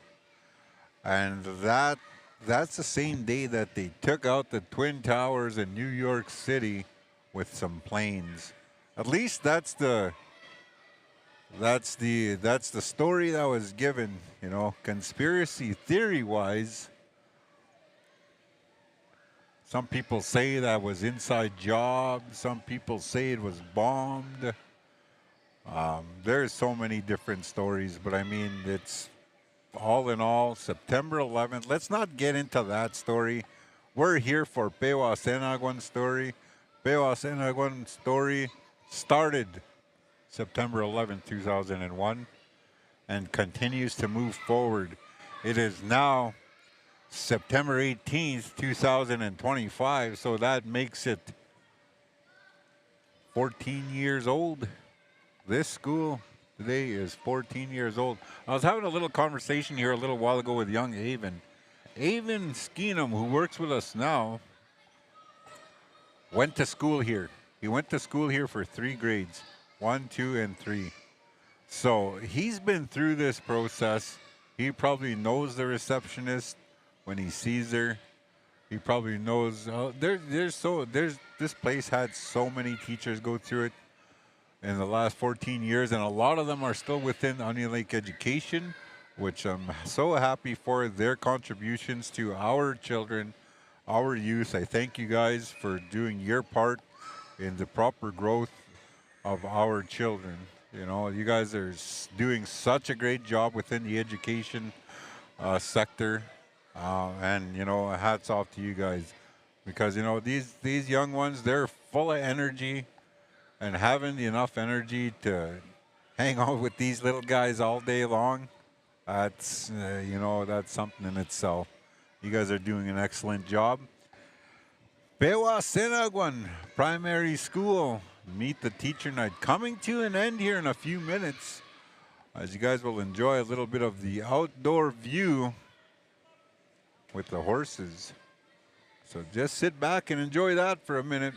And that's the same day that they took out the Twin Towers in New York City with some planes. At least that's the story that was given, you know, conspiracy theory wise. Some people say that was inside job, some people say it was bombed. There's so many different stories, but I mean, it's all in all, September 11th. Let's not get into that story. We're here for Pewasenakwan story. Pewasenakwan story started September 11th, 2001, and continues to move forward. It is now September 18th, 2025, so that makes it 14 years old. This school today is 14 years old. I was having a little conversation here a little while ago with young Avon. Avon Skeenum, who works with us now, went to school here. He went to school here for 3 grades, 1, 2, and 3. So he's been through this process. He probably knows the receptionist when he sees her. He probably knows. There's this place had so many teachers go through it in the last 14 years, and a lot of them are still within Onion Lake Education, which I'm so happy for their contributions to our children, our youth. I thank you guys for doing your part in the proper growth of our children. You know, you guys are doing such a great job within the education sector, and you know, hats off to you guys, because you know these young ones, they're full of energy, and having enough energy to hang out with these little guys all day long, that's you know, that's something in itself. You guys are doing an excellent job. Pewasenakwan Primary School Meet the Teacher Night coming to an end here in a few minutes, as you guys will enjoy a little bit of the outdoor view with the horses. So just sit back and enjoy that for a minute.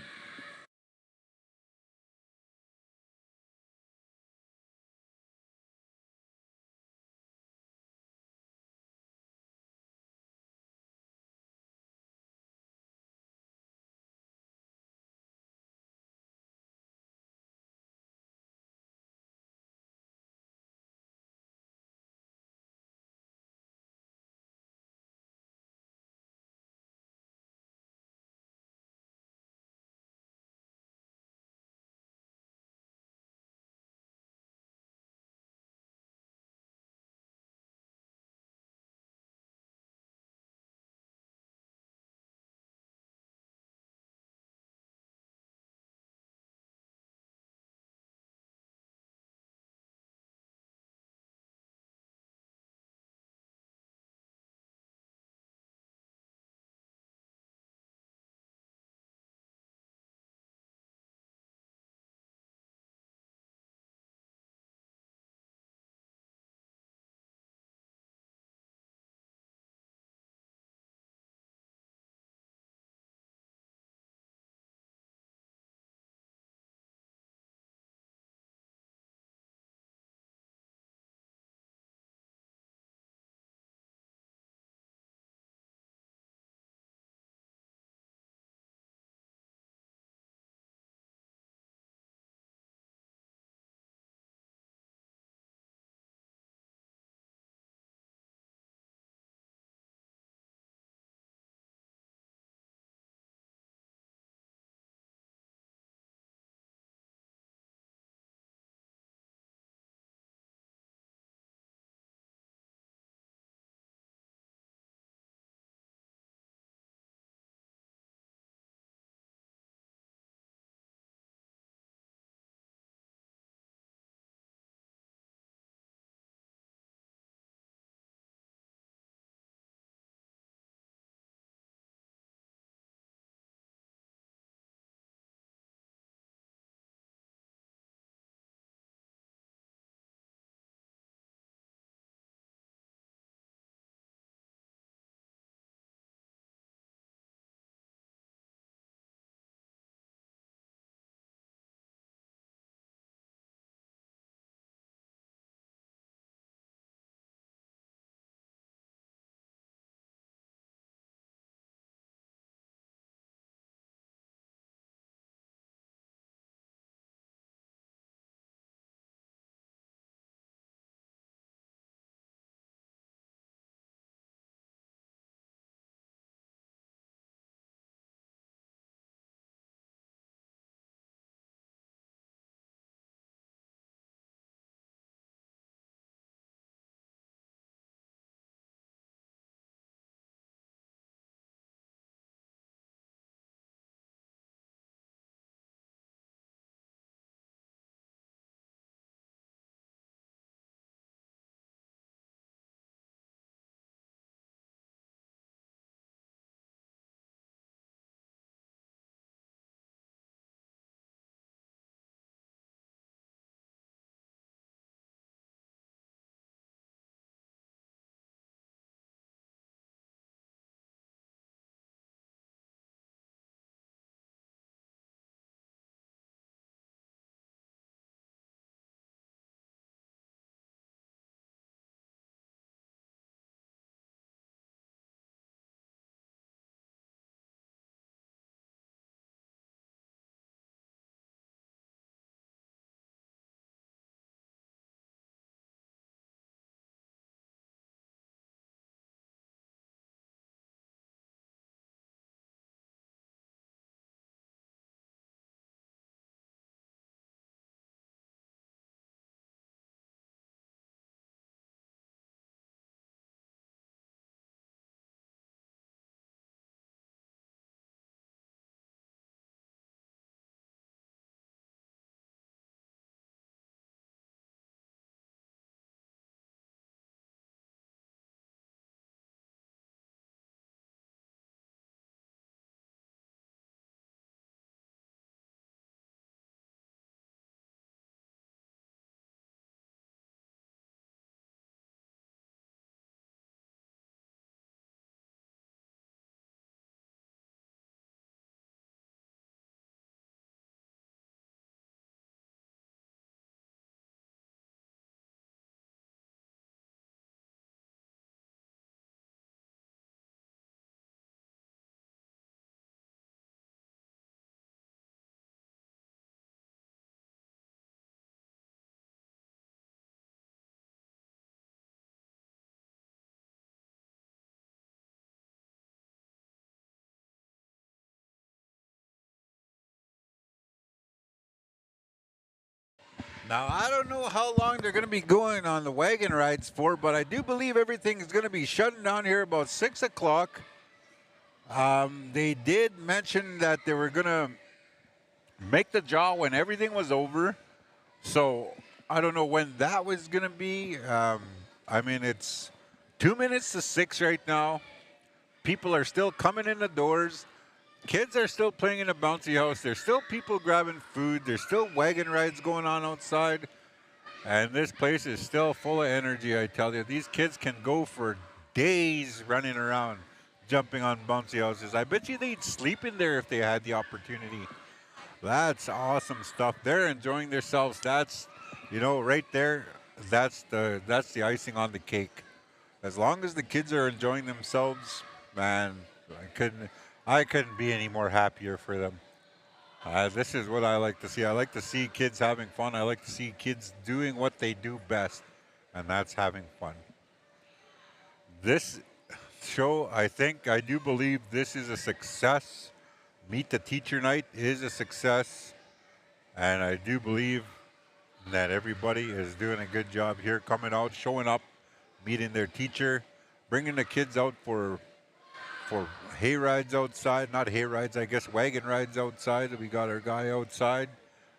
Now, I don't know how long they're going to be going on the wagon rides for, but I do believe everything is going to be shutting down here about 6 o'clock. They did mention that they were going to make the jaw when everything was over. So I don't know when that was going to be. I mean, it's 2 minutes to 6 right now. People are still coming in the doors. Kids are still playing in the bouncy house. There's still people grabbing food. There's still wagon rides going on outside. And this place is still full of energy, I tell you. These kids can go for days running around, jumping on bouncy houses. I bet you they'd sleep in there if they had the opportunity. That's awesome stuff. They're enjoying themselves. That's, right there, that's the icing on the cake. As long as the kids are enjoying themselves, man, I couldn't be any more happier for them. This is what I like to see. I like to see kids having fun. I like to see kids doing what they do best, and that's having fun. This show, I do believe this is a success. Meet the Teacher Night is a success, and I do believe that everybody is doing a good job here, coming out, showing up, meeting their teacher, bringing the kids out for hay rides outside, not hay rides, I guess wagon rides outside. We got our guy outside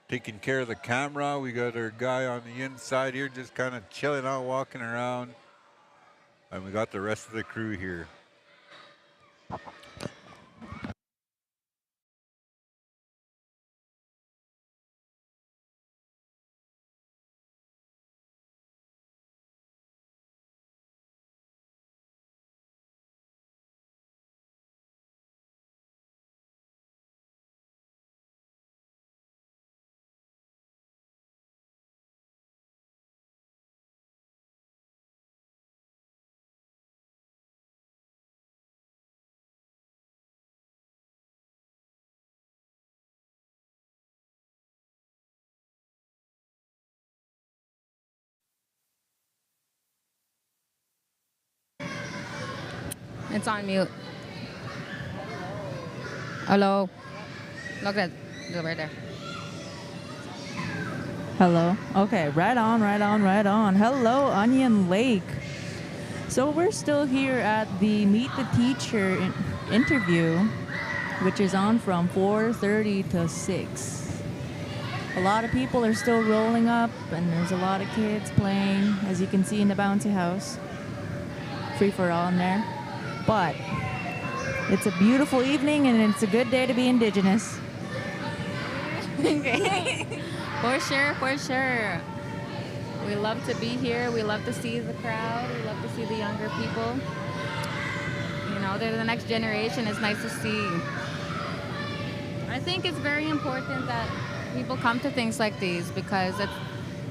taking care of the camera. We got our guy on the inside here just kind of chilling out, walking around. And we got the rest of the crew here. It's on mute. Hello. Look at it right there. Hello. Okay, right on. Hello, Onion Lake. So we're still here at the Meet the Teacher interview, which is on from 4:30 to 6. A lot of people are still rolling up, and there's a lot of kids playing, as you can see in the bouncy house. Free for all in there. But it's a beautiful evening, and it's a good day to be Indigenous. For sure. We love to be here. We love to see the crowd. We love to see the younger people. They're the next generation. It's nice to see. I think it's very important that people come to things like these because it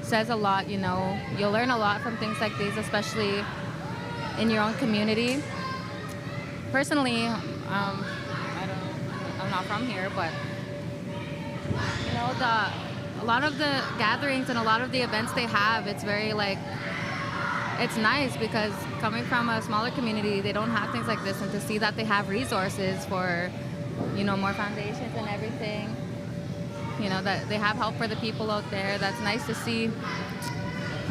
says a lot, You'll learn a lot from things like these, especially in your own community. Personally, I'm not from here, but a lot of the gatherings and a lot of the events they have, it's very it's nice because coming from a smaller community, they don't have things like this, and to see that they have resources for, more foundations and everything, that they have help for the people out there. That's nice to see.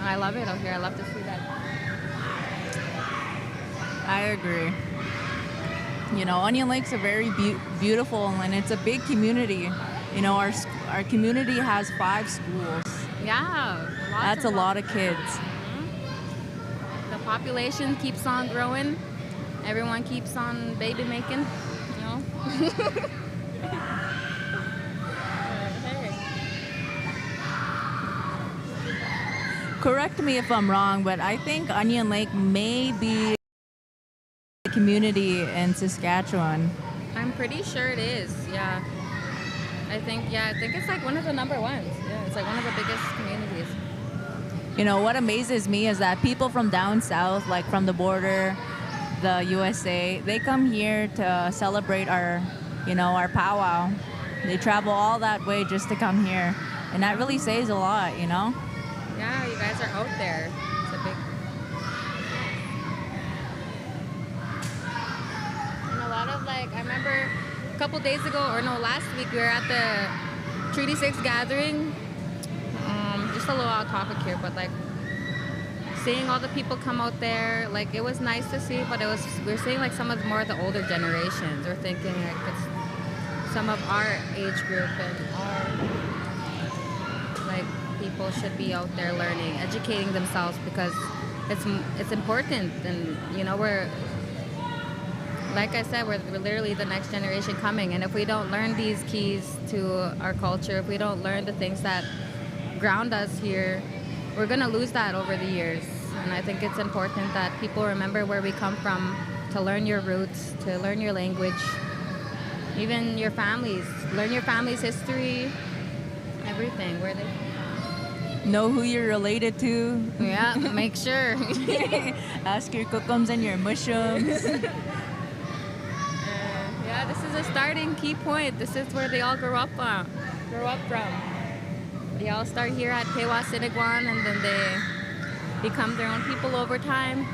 I love it out here. I love to see that. I agree. Onion Lake's a very beautiful, and it's a big community. Our community has 5 schools. Yeah. That's a lot of kids. Mm-hmm. The population keeps on growing. Everyone keeps on baby making, Correct me if I'm wrong, but I think Onion Lake may be a community in Saskatchewan. I'm pretty sure it is, yeah. I think it's one of the number ones. Yeah, it's one of the biggest communities. What amazes me is that people from down south, like from the border, the USA, they come here to celebrate our powwow. They travel all that way just to come here. And that really says a lot, Yeah, you guys are out there. It's a big... And a lot of I remember a couple days ago, last week, we were at the Treaty 6 gathering, just just a little off topic here, but like seeing all the people come out there, like it was nice to see, but we're seeing like some of more of the older generations. We're thinking like it's some of our age group and our like people should be out there learning, educating themselves because it's important. And you know, we're like I said, we're literally the next generation coming, and if we don't learn these keys to our culture, if we don't learn the things that ground us here, we're gonna lose that over the years. And I think it's important that people remember where we come from, to learn your roots, to learn your language, even your families. Learn your family's history, everything, where they Know who you're related to. yeah, make sure. Ask your kukums and your mushums. Yeah, this is a starting key point. This is where they all grow up from. They all start here at Pewasenakwan, and then they become their own people over time.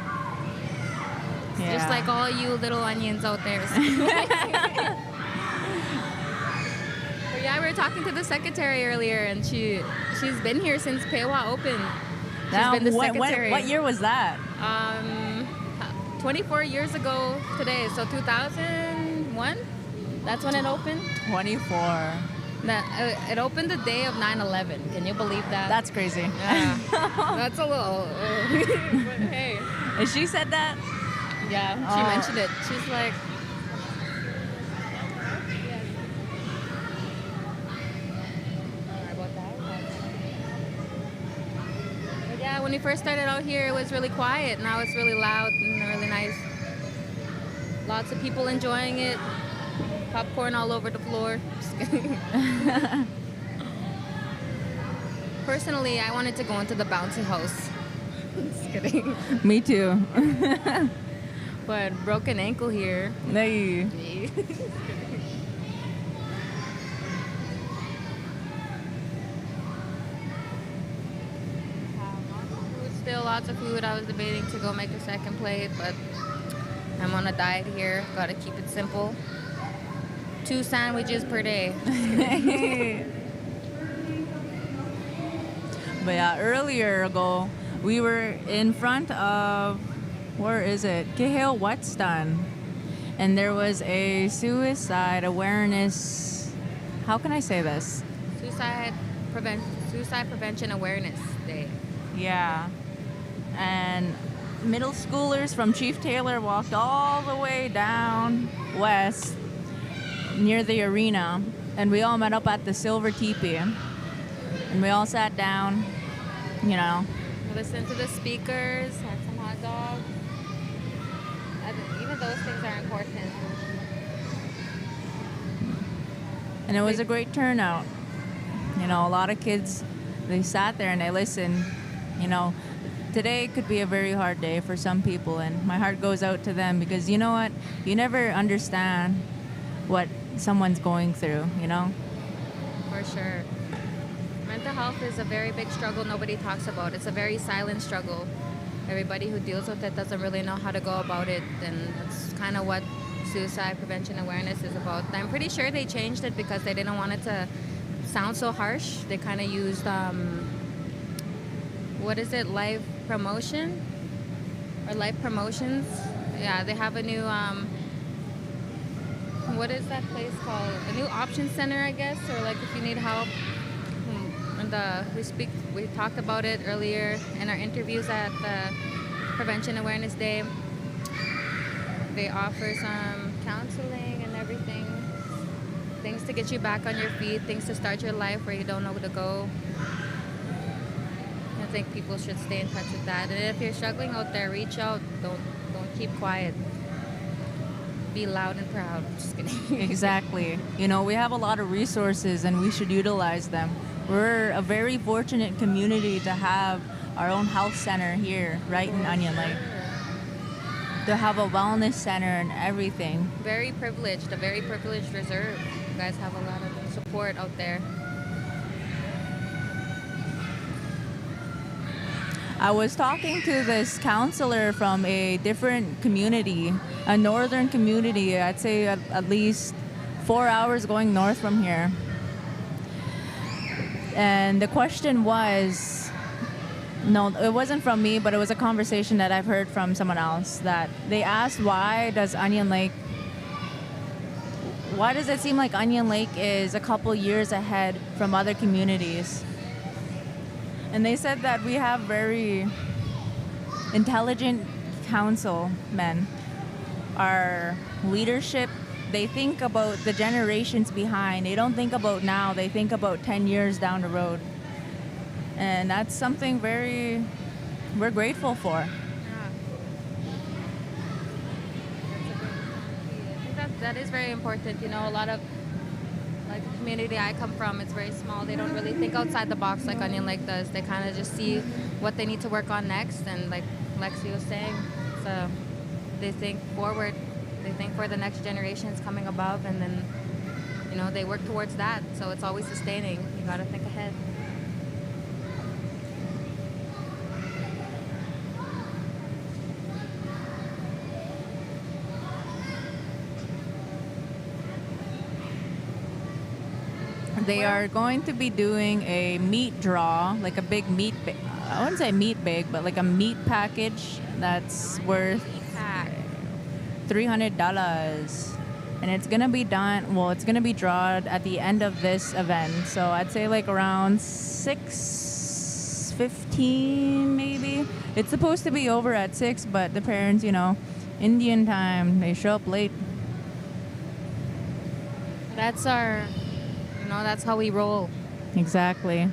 Yeah. Just like all you little onions out there. But yeah, we were talking to the secretary earlier, and she's been here since Pewa opened. She's Now, been the secretary. what year was that? 24 years ago today, so 2001. That's when it opened. 24. It opened the day of 9/11. Can you believe that? That's crazy. Yeah. That's a little. But hey. And she said that? Yeah, she mentioned it. She's like. Sorry about that. But yeah, when we first started out here, it was really quiet. Now it's really loud and really nice. Lots of people enjoying it. Popcorn all over the floor. Just kidding. Personally, I wanted to go into the bouncy house. Just kidding. Me too. But broken ankle here. Hey. Still lots of food. I was debating to go make a second plate, but I'm on a diet here. Gotta keep it simple. 2 sandwiches per day. But yeah, earlier ago, we were in front of, where is it? Kihil Wetstan. And there was a suicide awareness, how can I say this? Suicide Prevention Awareness Day. Yeah. And middle schoolers from Chief Taylor walked all the way down west near the arena, and we all met up at the Silver Teepee. And we all sat down, you know. Listen to the speakers, had some hot dogs. Even those things are important. And it was a great turnout. You know, a lot of kids, they sat there and they listened. You know, today could be a very hard day for some people, and my heart goes out to them because you know what? You never understand what someone's going through, you know? For sure. Mental health is a very big struggle nobody talks about. It's a very silent struggle. Everybody who deals with it doesn't really know how to go about it, and that's kind of what suicide prevention awareness is about. I'm pretty sure they changed it because they didn't want it to sound so harsh. They kind of used, what is it, life promotion? Or life promotions? Yeah, they have a new, what is that place called? A new option center, I guess, or like if you need help. And we talked about it earlier in our interviews at the Prevention Awareness Day. They offer some counseling and everything. Things to get you back on your feet, things to start your life where you don't know where to go. I think people should stay in touch with that. And if you're struggling out there, reach out. Don't keep quiet. Be loud and proud. Just kidding. Exactly. You know, we have a lot of resources and we should utilize them. We're a very fortunate community to have our own health center here, right in Onion Lake. To have a wellness center and everything. Very privileged, a very privileged reserve. You guys have a lot of support out there. I was talking to this counselor from a different community, a northern community, I'd say at least 4 hours going north from here. And the question was, No, it wasn't from me, but it was a conversation that I've heard from someone else that they asked why does it seem like Onion Lake is a couple years ahead from other communities? And they said that we have very intelligent councilmen. Our leadership, they think about the generations behind. They don't think about now. They think about 10 years down the road. And that's something we're grateful for. I think that is very important. You know, a lot of like the community I come from, it's very small. They don't really think outside the box like Onion Lake does. They kind of just see what they need to work on next, and like Lexi was saying, so they think forward. They think for the next generations coming above, and then you know they work towards that. So it's always sustaining. You got to think ahead. They are going to be doing a meat draw, like a big meat, I wouldn't say meat bag, but like a meat package that's worth $300. And it's going to be it's going to be drawn at the end of this event. So I'd say like around 6:15 maybe. It's supposed to be over at 6, but the parents, you know, Indian time, they show up late. That's that's how we roll. Exactly.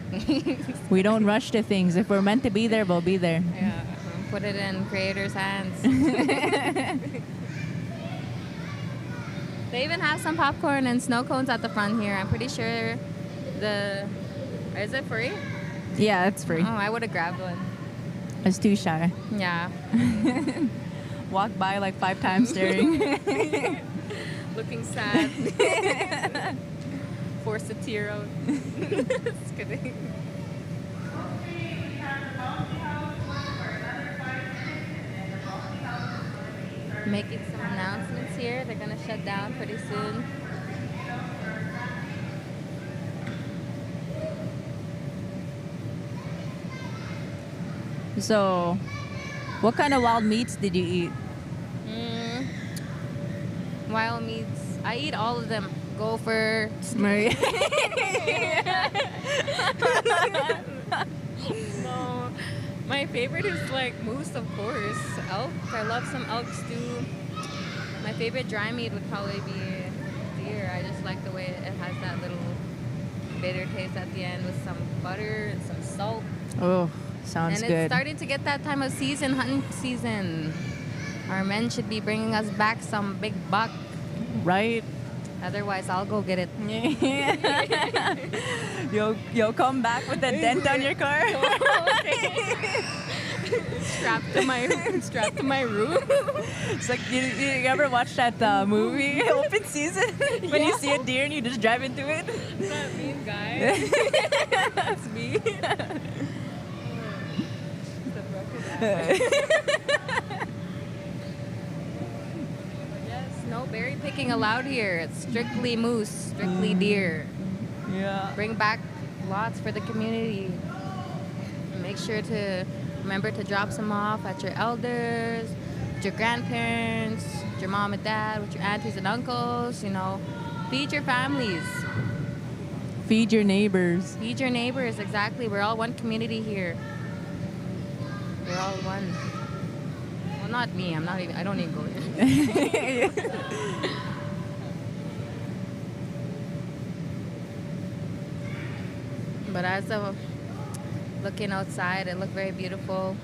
We don't rush to things. If we're meant to be there, we'll be there. Yeah. Put it in creators' hands. They even have some popcorn and snow cones at the front here. I'm pretty sure is it free? Yeah, it's free. Oh, I would have grabbed one. I was too shy. Yeah. Walked by like 5 times staring. Looking sad. Force a tear out. Just kidding. Making some announcements here. They're gonna shut down pretty soon. So, what kind of wild meats did you eat? Wild meats. I eat all of them. Gopher. Maria. No. My favorite is like moose, of course. Elk. I love some elk stew. My favorite dry meat would probably be deer. I just like the way it has that little bitter taste at the end with some butter and some salt. Oh, sounds good. good. And it's starting to get that time of season, hunting season. Our men should be bringing us back some big buck. Right? Otherwise, I'll go get it. You'll come back with a dent on your car? strapped to my roof. It's like, you ever watch that movie, Open Season? When you see a deer and you just drive into it? That mean guy. That's me. No berry picking allowed here. It's strictly moose, strictly deer. Yeah. Bring back lots for the community. Make sure to remember to drop some off at your elders, with your grandparents, with your mom and dad, with your aunties and uncles. You know, feed your families. Feed your neighbors. Feed your neighbors, exactly. We're all one community here. We're all one. Well, not me. I don't even go here. But as of looking outside, it looked very beautiful.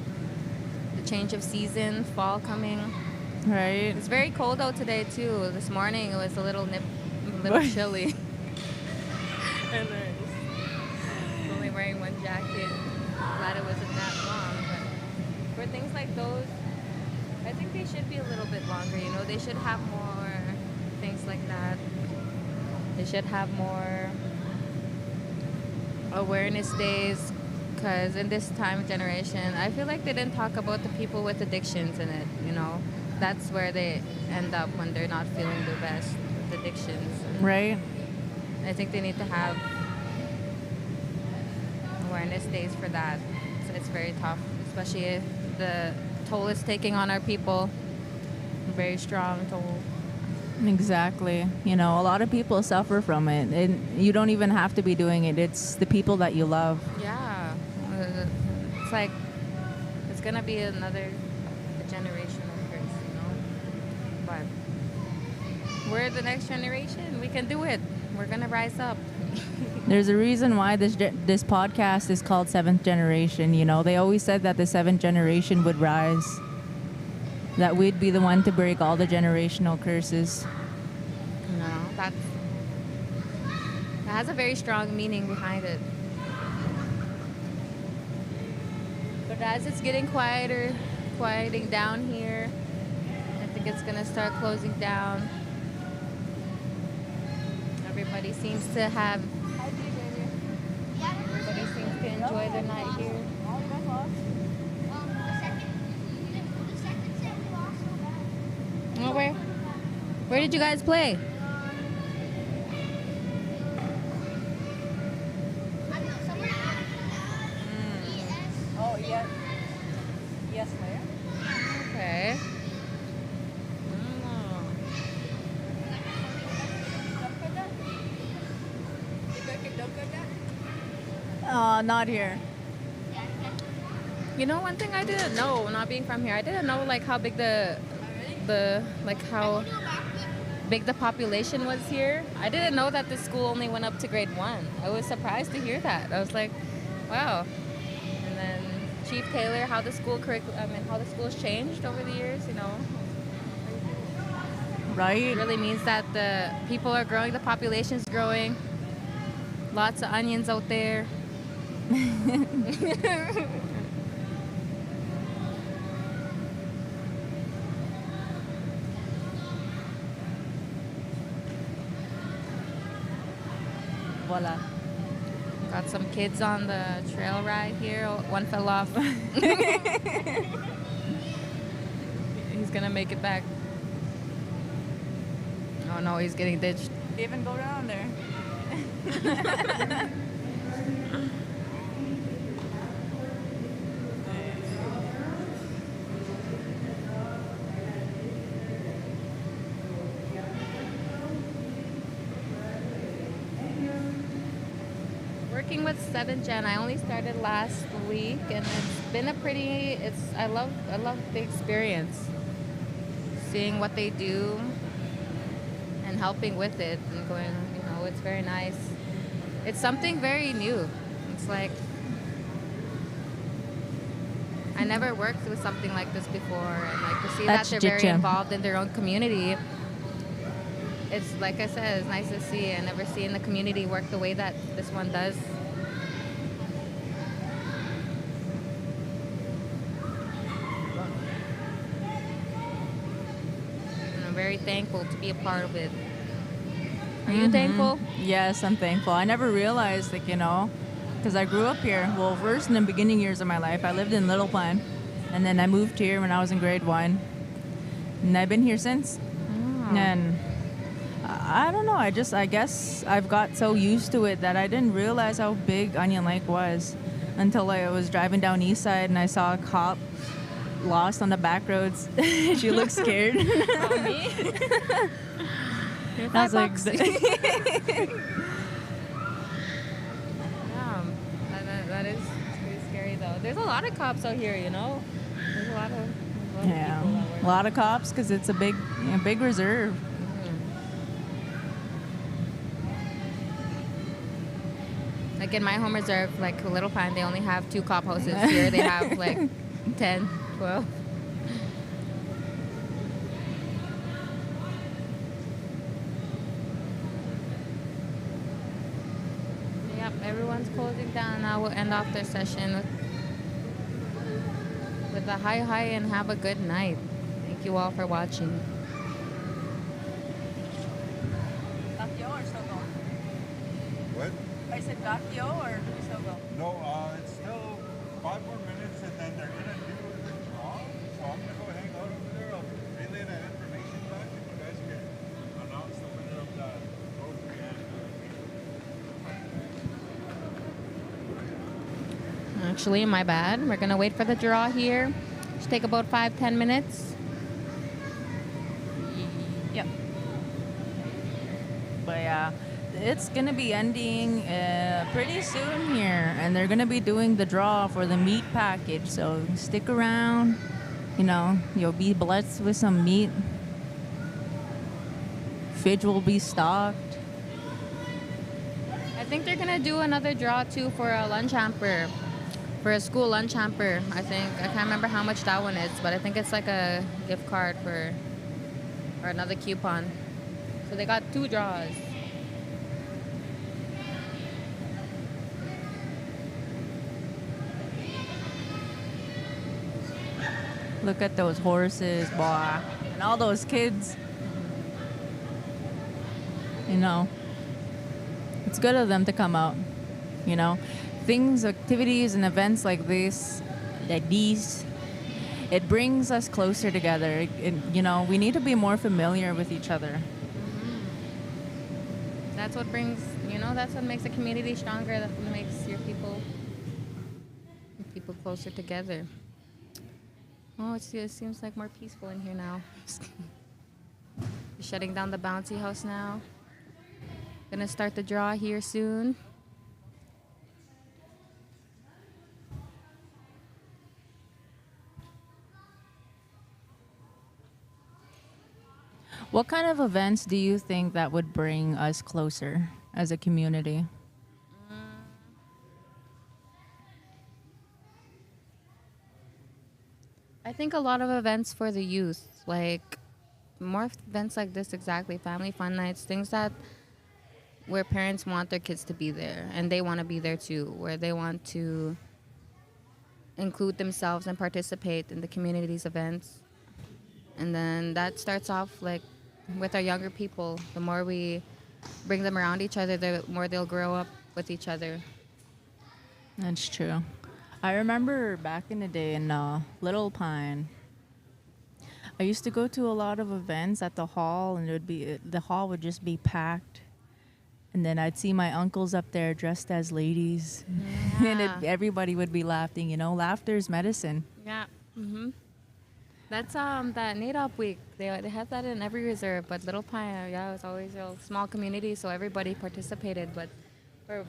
The change of season, fall coming. Right. It's very cold out today too. This morning it was a little chilly. And then only wearing one jacket. Glad it wasn't that long. But for things like those, I think they should be a little bit longer. You know, they should have more things like that. They should have more awareness days, because in this time generation, I feel like they didn't talk about the people with addictions in it. You know, that's where they end up when they're not feeling the best with addictions. Right. I think they need to have awareness days for that. So it's very tough, especially if the toll it's taking on our people. Very strong toll. Exactly. You know, a lot of people suffer from it. And you don't even have to be doing it. It's the people that you love. Yeah. It's like, it's going to be another generational curse, you know? But we're the next generation. We can do it. We're going to rise up. There's a reason why this podcast is called Seventh Generation. You know, they always said that the seventh generation would rise. That we'd be the one to break all the generational curses. No, that has a very strong meaning behind it. But as it's getting quieting down here, I think it's gonna start closing down. Everybody seems to enjoy their night here. Oh, where did you guys play? Oh, yeah. Yes, where? Okay. Not here. You know, one thing I didn't know, not being from here, I didn't know like how big how big the population was here. I didn't know that the school only went up to grade 1. I was surprised to hear that. I was like, wow. And then Chief Taylor, how the school's changed over the years, you know. Right. It really means that the people are growing, the population's growing. Lots of onions out there. Voila. Got some kids on the trail ride here. One fell off. He's gonna make it back. Oh no, he's getting ditched. Even go down there. Working with 7th Gen, I only started last week, and it's been I love the experience. Seeing what they do and helping with it and going, you know, it's very nice. It's something very new. It's like, I never worked with something like this before, and like to see that they're very involved in their own community. It's like I said, it's nice to see. I never seen the community work the way that this one does. And I'm very thankful to be a part of it. Are you thankful? Yes, I'm thankful. I never realized, like, you know, because I grew up here. Well, first in the beginning years of my life, I lived in Little Pine, and then I moved here when I was in grade 1, and I've been here since. Oh. And I don't know. I guess I've got so used to it that I didn't realize how big Onion Lake was until I was driving down East Side and I saw a cop lost on the back roads. She looked scared. Oh, me? I was like, yeah, that is pretty scary though. There's a lot of cops out here, you know. There's a lot of people that work. A lot of cops because it's a big reserve. Like in my home reserve, like Little Pine, they only have 2 cop houses. Here they have like 10, 12. Yep, everyone's closing down. Now we'll end off their session with a hi and have a good night. Thank you all for watching. What? I said Dakio or Sogo? No, it's still 5 more minutes and then they're going to do the draw. So I'm going to go hang out over there. I'll relay that information back and you guys can announce the winner of the trophy and actually. My bad. We're gonna wait for the draw here. Should take about 5-10 minutes. Yep. But yeah, it's gonna be ending pretty soon here, and they're gonna be doing the draw for the meat package. So stick around. You know, you'll be blessed with some meat. Fridge will be stocked. I think they're gonna do another draw too for a lunch hamper, for a school lunch hamper. I think I can't remember how much that one is, but I think it's like a gift card for or another coupon. So they got 2 draws. Look at those horses, boy, and all those kids. You know, it's good of them to come out. You know, things, activities, and events like this, like these, it brings us closer together. You know, we need to be more familiar with each other. That's what brings, that's what makes a community stronger. That's what makes your people closer together. Oh, it seems like more peaceful in here now. Shutting down the bouncy house now. Gonna start the draw here soon. What kind of events do you think that would bring us closer as a community? I think a lot of events for the youth, like more events like this, exactly, family fun nights, things that where parents want their kids to be there and they want to be there too, where they want to include themselves and participate in the community's events. And then that starts off like with our younger people. The more we bring them around each other, the more they'll grow up with each other. That's true. I remember back in the day in Little Pine, I used to go to a lot of events at the hall, and the hall would just be packed. And then I'd see my uncles up there dressed as ladies, and everybody would be laughing. You know, laughter is medicine. Yeah. That's that NADOP week. They have that in every reserve, but Little Pine, it was always a small community, so everybody participated. But for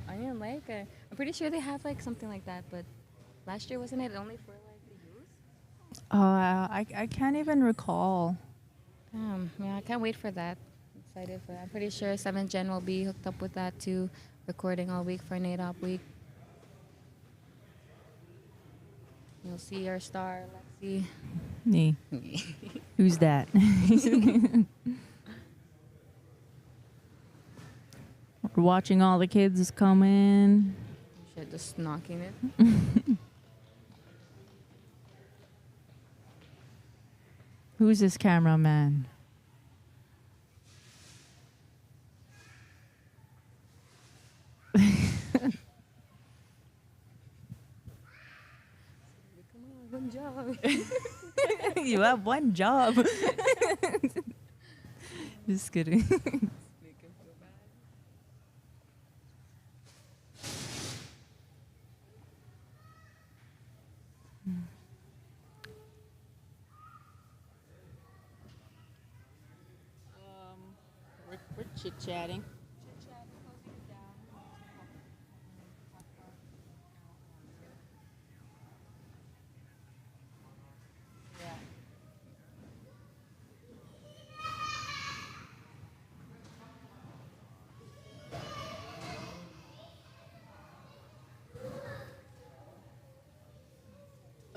Onion Lake, I'm pretty sure they have like something like that. But last year, wasn't it only for like the youth? I can't even recall. Yeah, I can't wait for that. Excited for that. I'm pretty sure 7th Gen will be hooked up with that too, recording all week for NADOP week. You'll see our star, Lexi. Me. Who's that? We're watching all the kids come in. Shit, just knocking it. Who's this cameraman? One job. You have one job. Just kidding. We're chit-chatting.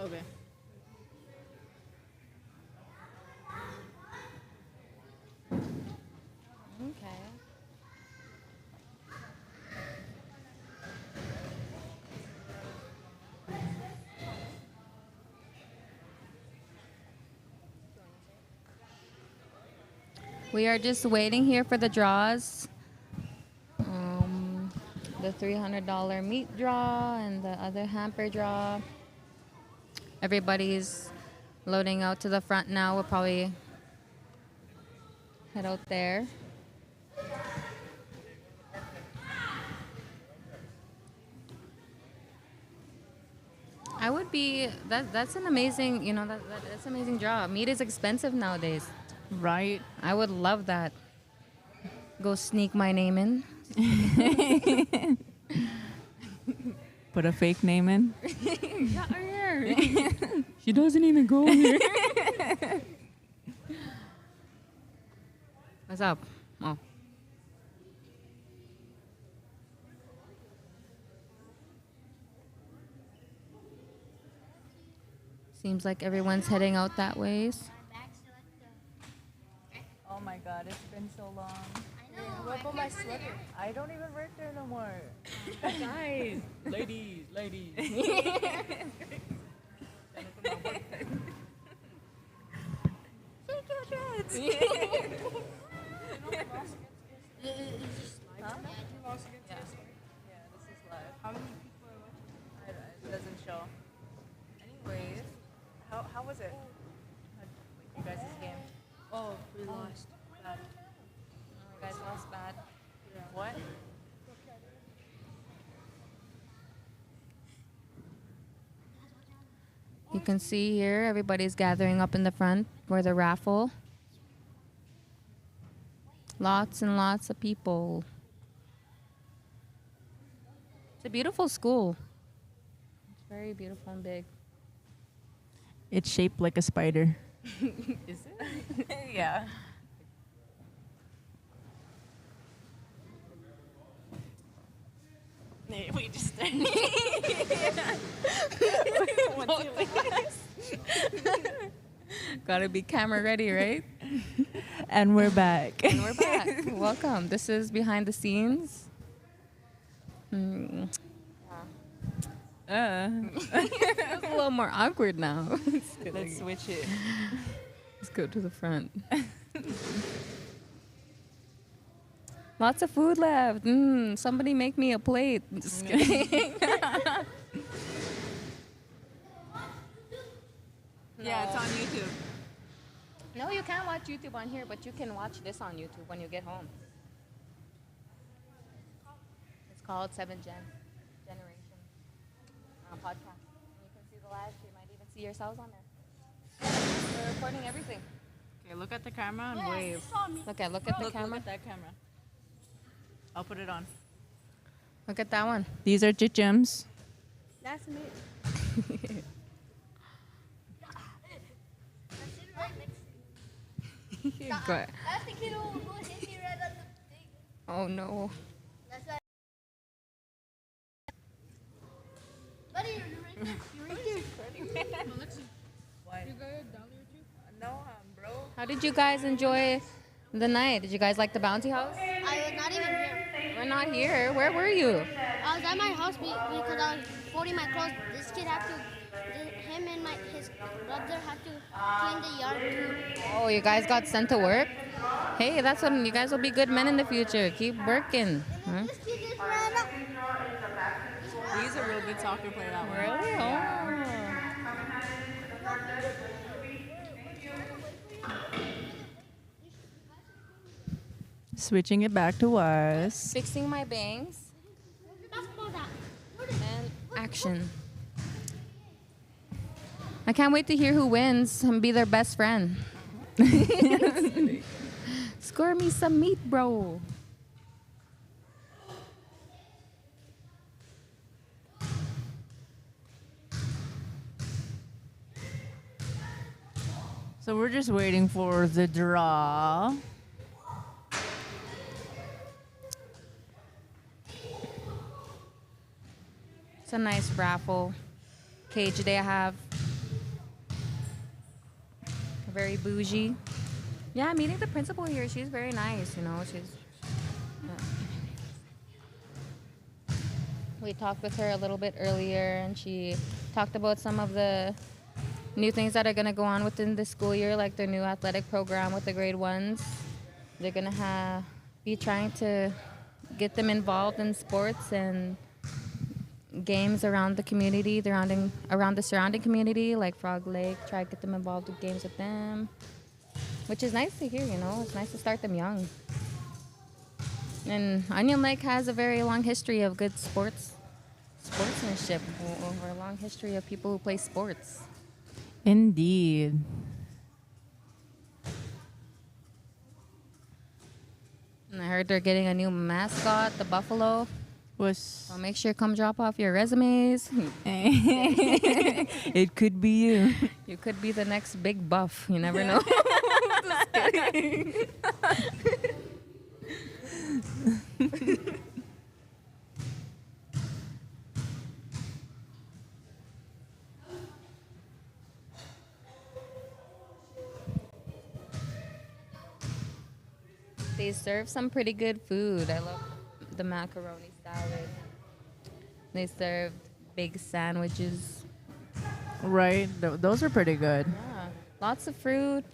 Okay. Okay. We are just waiting here for the draws. The $300 meat draw and the other hamper draw. Everybody's loading out to the front now. We'll probably head out there. I would be. That's an amazing. That's an amazing job. Meat is expensive nowadays. Right. I would love that. Go sneak my name in. Put a fake name in. Yeah, here. She doesn't even go here. What's up? Oh. Seems like everyone's heading out that ways. Oh my God, it's been so long. I know. What about my sweater? I don't even work there no more. Guys, ladies. Take your dreads. Yeah, this is live. How many people are watching? It doesn't show. Anyways, how was it? You guys' game? Oh, we lost. Bad. You guys lost bad. What? You can see here everybody's gathering up in the front for the raffle. Lots and lots of people. It's a beautiful school. It's very beautiful and big. It's shaped like a spider. Is it? Yeah. We just Gotta be camera ready, right? And we're back. And we're back. Welcome. This is behind the scenes. It's a little more awkward now. Let's switch it. Let's go to the front. Lots of food left. Somebody make me a plate. Just kidding. Yeah, it's on YouTube. No, you can't watch YouTube on here, but you can watch this on YouTube when you get home. It's called Generation podcast. And you can see the live stream. Might even see yourselves on there. We're recording everything. Okay, look at the camera and wave. Look at the camera. Look at that camera. I'll put it on. Look at that one. These are gems. That's me. Go ahead. That's the kid who hit me right on the thing. Oh no. That's why. Buddy, you're right there. You're right there. What? You got a dollar or two? No, bro. How did you guys enjoy the night? Did you guys like the bouncy house? I was not even here. We're not here. Where were you? I was at my house because I was folding my clothes. This kid had to, him and his brother had to clean the yard too. Oh, you guys got sent to work? Hey, that's when you guys will be good men in the future. Keep working. Huh? This kid just ran up. He's a real good soccer player. That one. Really? Oh. Switching it back to us. Fixing my bangs. And action. I can't wait to hear who wins and be their best friend. Score me some meat, bro. So we're just waiting for the draw. It's a nice raffle cage they have. Very bougie. Yeah, meeting the principal here, she's very nice, you know. We talked with her a little bit earlier, and she talked about some of the new things that are going to go on within the school year, like their new athletic program with the grade ones. They're going to be trying to get them involved in sports and games around the community, around the surrounding community, like Frog Lake. Try to get them involved with games with them, which is nice to hear, you know. It's nice to start them young. And Onion Lake has a very long history of good sports. sportsmanship over a long history of people who play sports. Indeed. And I heard they're getting a new mascot, the buffalo. Was So make sure come drop off your resumes. it could be you. You could be the next big buff. You never know. Just kidding. They serve some pretty good food. I love the macaroni salad. They served big sandwiches. Right. Those are pretty good. Yeah. Lots of fruit,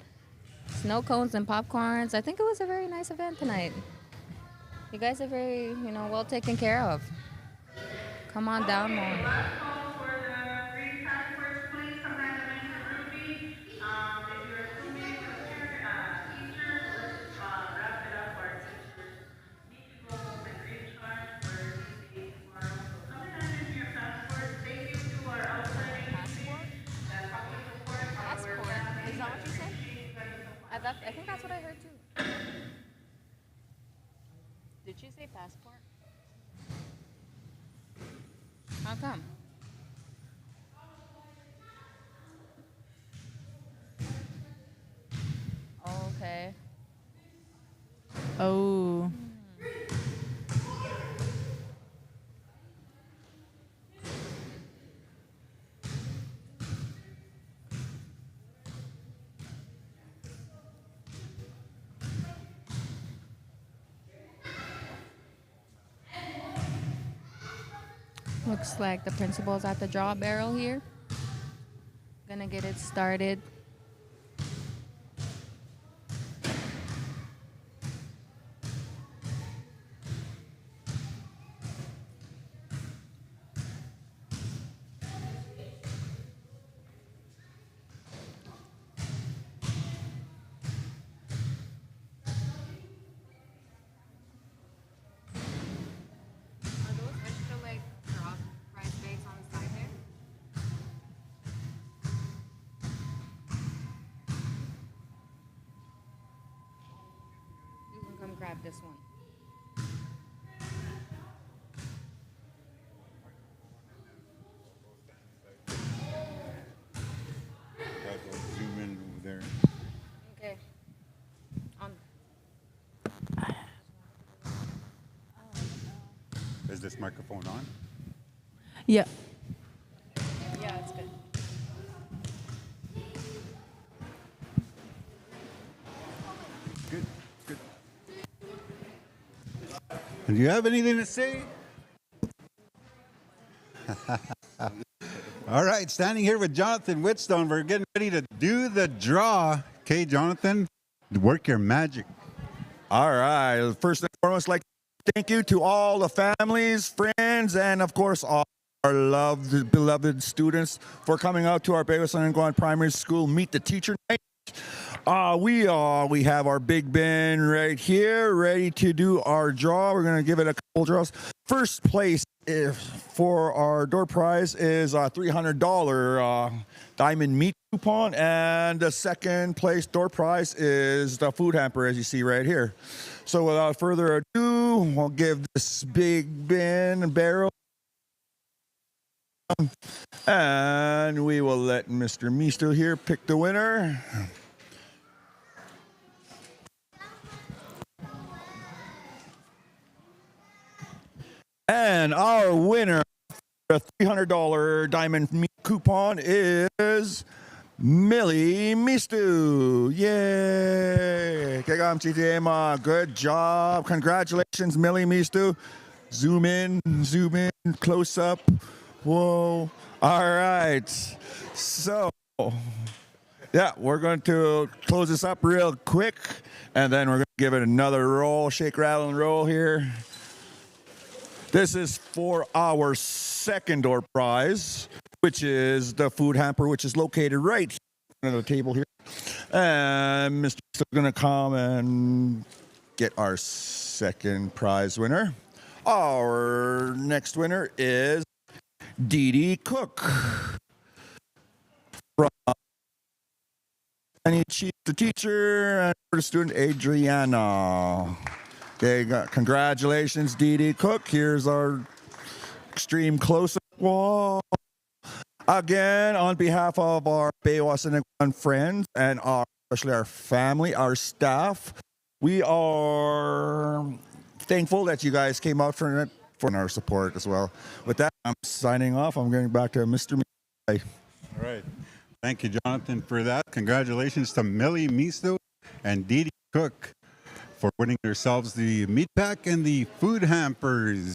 snow cones and popcorns. I think it was a very nice event tonight. You guys are very, well taken care of. Come on down more. Is that what you said? I think that's what I heard too. Did she say passport? How come? Okay. Oh. Looks like the principal's at the draw barrel here. Gonna get it started. Are those extra like drop price bags on the side there? You can come grab this one. Zoom in over there. Okay. Is this microphone on? Yeah. Yeah, it's good. Good. Good. And do you have anything to say? All right, standing here with Jonathan Whitstone. We're getting ready to do the draw. Okay, Jonathan, work your magic. All right. First and foremost, like thank you to all the families, friends, and of course all our loved, beloved students for coming out to our Pewasenakwan Primary School Meet the Teacher Night. We have our big bin right here, ready to do our draw. We're gonna give it a couple draws. First place for our door prize is a $300 diamond meat coupon, and the second place door prize is the food hamper, as you see right here. So without further ado, we'll give this big bin barrel, and we will let Mr. Misto here pick the winner. And our winner, the $300 diamond meat coupon, is Millie Mistu. Yay! Good job. Congratulations, Millie Mistu. Zoom in, close up. Whoa. All right. So, yeah, we're going to close this up real quick, and then we're going to give it another roll, shake, rattle, and roll here. This is for our second door prize, which is the food hamper, which is located right here on the table here. And Mr. is going to come and get our second prize winner. Our next winner is Dee Dee Cook. From Annie Chief, the teacher, and for the student, Adriana. Okay, congratulations, Dee Dee Cook. Here's our extreme close-up wall. Again, on behalf of our Pewasenakwan friends and especially our family, our staff, we are thankful that you guys came out for our support as well. With that, I'm signing off. I'm going back to Mr. Bye. All right. Thank you, Jonathan, for that. Congratulations to Millie Misto and Dee Dee Cook for winning themselves the meat pack and the food hampers.